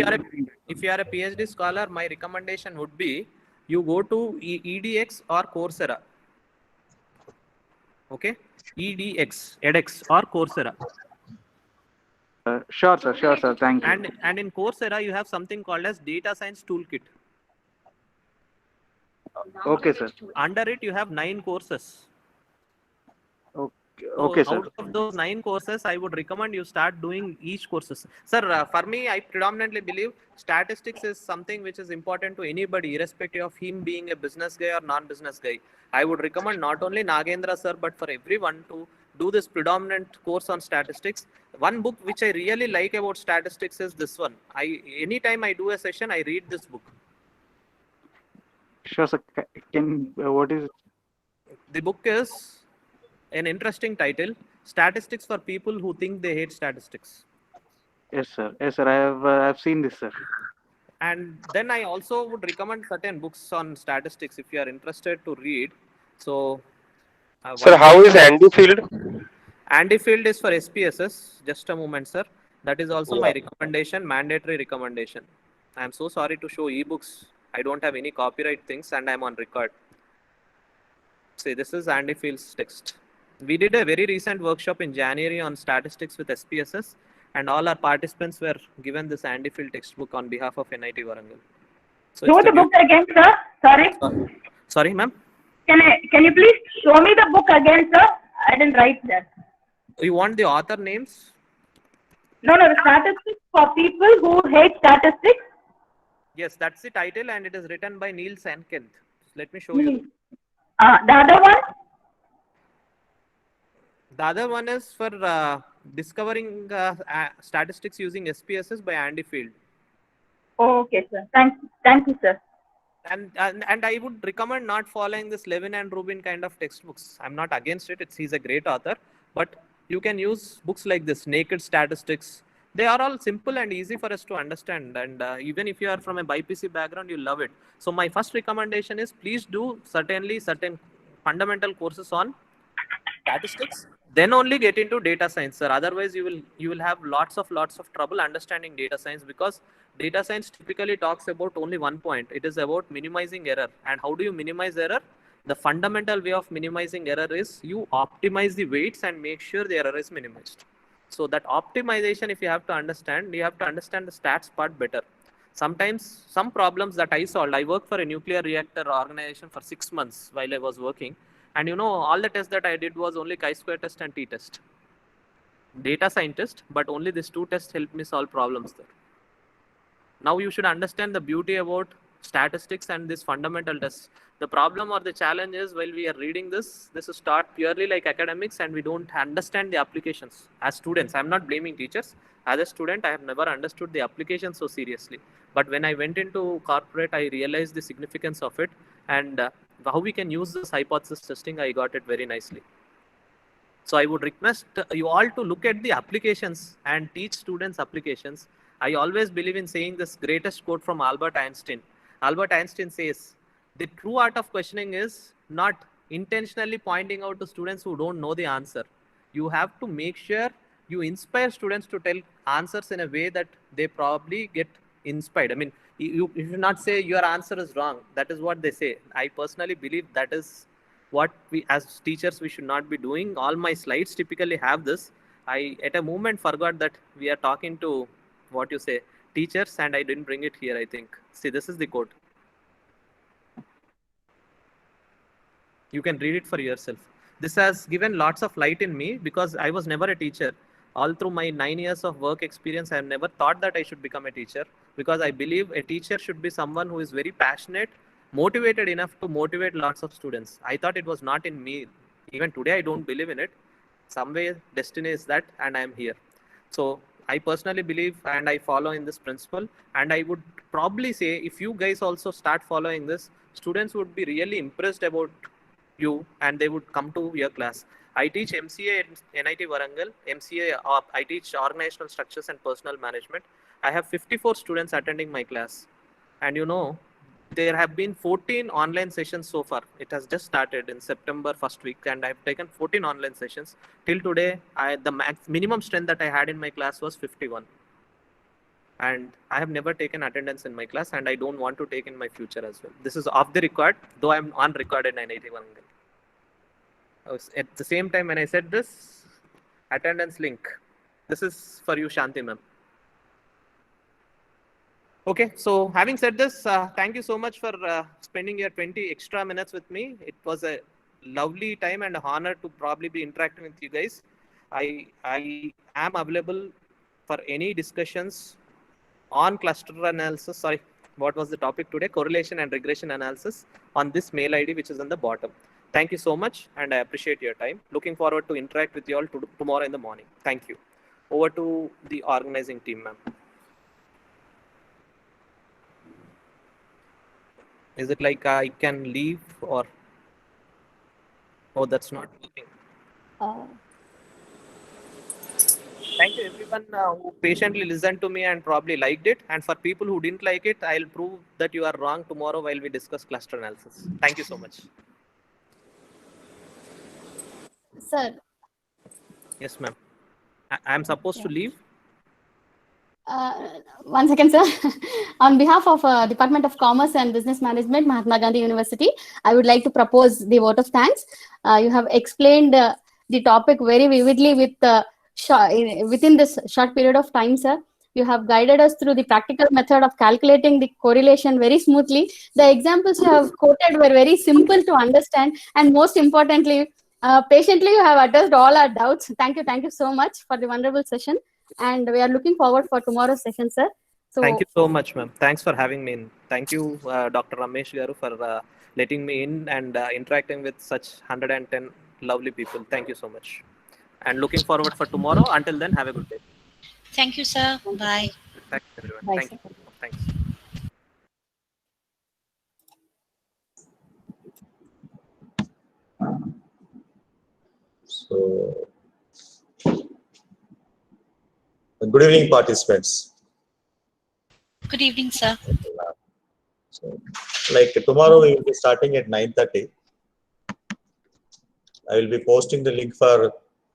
if you are a PhD scholar, my recommendation would be you go to EDX or Coursera. Okay, edX or Coursera. Sure, sir. Thank you. And in Coursera, you have something called as Data Science Toolkit. Okay, sir. Under it, you have 9 courses. Okay, sir. Out of those 9 courses, I would recommend you start doing each courses. Sir, for me, I predominantly believe statistics is something which is important to anybody, irrespective of him being a business guy or non-business guy. I would recommend not only Nagendra sir, but for everyone to do this predominant course on statistics. One book which I really like about statistics is this one. Anytime I do a session, I read this book. Sure, sir. What is it? The book is an interesting title, Statistics for People Who Think They Hate Statistics. Yes, sir. I have seen this, sir. And then I also would recommend certain books on statistics if you are interested to read. So, sir, how is Andy Field? Andy Field is for SPSS. Just a moment, sir. That is also my recommendation, mandatory recommendation. I am so sorry to show ebooks. I don't have any copyright things, and I'm on record. See, this is Andy Field's text. We did a very recent workshop in January on statistics with SPSS, and all our participants were given this Andy Field textbook on behalf of NIT Warangal. So show the book again, sir. Sorry. Sorry, ma'am. Can you please show me the book again, sir? I didn't write that. You want the author names? No, the statistics for people who hate statistics. Yes, that's the title, and it is written by Neil Sankent. Let me show you. The other one? The other one is for discovering statistics using SPSS by Andy Field. Okay, sir. Thank you, sir. And I would recommend not following this Levin and Rubin kind of textbooks. I'm not against it. He's a great author, but you can use books like this, Naked Statistics. They are all simple and easy for us to understand. And even if you are from a BPC background, you love it. So my first recommendation is please do certain fundamental courses on statistics, then only get into data science, sir. Otherwise you will have lots of trouble understanding data science, because data science typically talks about only one point. It is about minimizing error. And how do you minimize error? The fundamental way of minimizing error is you optimize the weights and make sure the error is minimized. So that optimization, if you have to understand the stats part better. Sometimes some problems that I solved, I worked for a nuclear reactor organization for 6 months while I was working. And all the tests that I did was only chi-square test and t-test. Data scientist, but only these two tests helped me solve problems there. Now you should understand the beauty about statistics and this fundamental tests. The problem or the challenge is, while we are reading this is taught purely like academics and we don't understand the applications. As students, I'm not blaming teachers. As a student, I have never understood the application so seriously. But when I went into corporate, I realized the significance of it, and how we can use this hypothesis testing, I got it very nicely. So I would request you all to look at the applications and teach students applications. I always believe in saying this greatest quote from Albert Einstein. Albert Einstein says, the true art of questioning is not intentionally pointing out to students who don't know the answer. You have to make sure you inspire students to tell answers in a way that they probably get inspired. I mean, you should not say your answer is wrong. That is what they say. I personally believe that is what we as teachers we should not be doing. All my slides typically have this. I at a moment forgot that we are talking to teachers, and I didn't bring it here, I think. See, this is the quote. You can read it for yourself. This has given lots of light in me because I was never a teacher. All through my 9 years of work experience, I have never thought that I should become a teacher, because I believe a teacher should be someone who is very passionate, motivated enough to motivate lots of students. I thought it was not in me. Even today, I don't believe in it. Some way, destiny is that, and I am here. So I personally believe and I follow in this principle. And I would probably say, if you guys also start following this, students would be really impressed about you and they would come to your class. I teach MCA at NIT Warangal. I teach organizational structures and personal management. I have 54 students attending my class. And there have been 14 online sessions so far. It has just started in September first week, and I've taken 14 online sessions. Till today, the minimum strength that I had in my class was 51. And I have never taken attendance in my class, and I don't want to take in my future as well. This is off the record, though I'm on record in NIT Warangal. At the same time, when I said this, attendance link. This is for you, Shanti ma'am. Okay, so having said this, thank you so much for spending your 20 extra minutes with me. It was a lovely time and an honor to probably be interacting with you guys. I am available for any discussions on cluster analysis. Sorry, what was the topic today? Correlation and regression analysis on this mail ID, which is on the bottom. Thank you so much, and I appreciate your time. Looking forward to interact with you all tomorrow in the morning. Thank you. Over to the organizing team, ma'am. Is it like I can leave or? Oh, that's not working. Thank you everyone who patiently listened to me and probably liked it. And for people who didn't like it, I'll prove that you are wrong tomorrow while we discuss cluster analysis. Thank you so much. Sir. Yes, ma'am. I'm supposed to leave. 1 second, sir. On behalf of Department of Commerce and Business Management, Mahatma Gandhi University, I would like to propose the vote of thanks. You have explained the topic very vividly within this short period of time, sir. You have guided us through the practical method of calculating the correlation very smoothly. The examples you have quoted were very simple to understand, and most importantly, patiently you have addressed all our doubts. Thank you so much for the wonderful session. And we are looking forward for tomorrow's session, sir. So, thank you so much, ma'am. Thanks for having me in. Thank you, Dr. Ramesh Garu, for letting me in and interacting with such 110 lovely people. Thank you so much. and looking forward for tomorrow. Until then, have a good day. Thank you, sir. Bye. Thanks, everyone. Bye, Thank sir. you. Thanks. So, good evening, participants. Good evening, sir. So, like tomorrow, we will be starting at 9:30. I will be posting the link for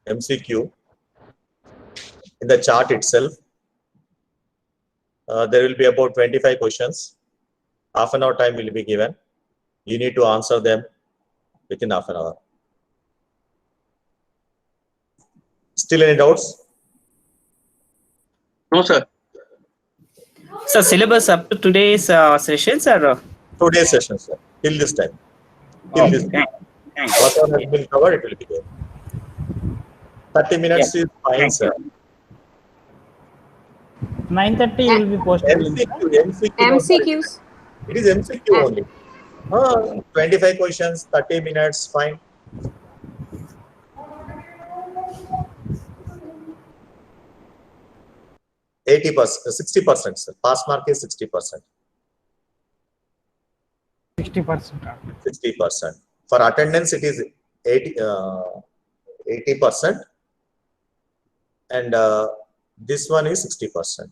MCQ in the chart itself. There will be about 25 questions. Half an hour time will be given. You need to answer them within half an hour. Still any doubts? No, sir. So syllabus up to today's sessions or? Today's session, sir. Till this time. Till this time. Whatever has been covered, it will be there. 30 minutes is fine, sir. 9:30 will be posted. MCQs. It is MCQ only. 25 questions, 30 minutes, fine. %, 60%, sir. Pass mark is 60%. 60%. 60%. For attendance, it is 80%. And this one is 60%.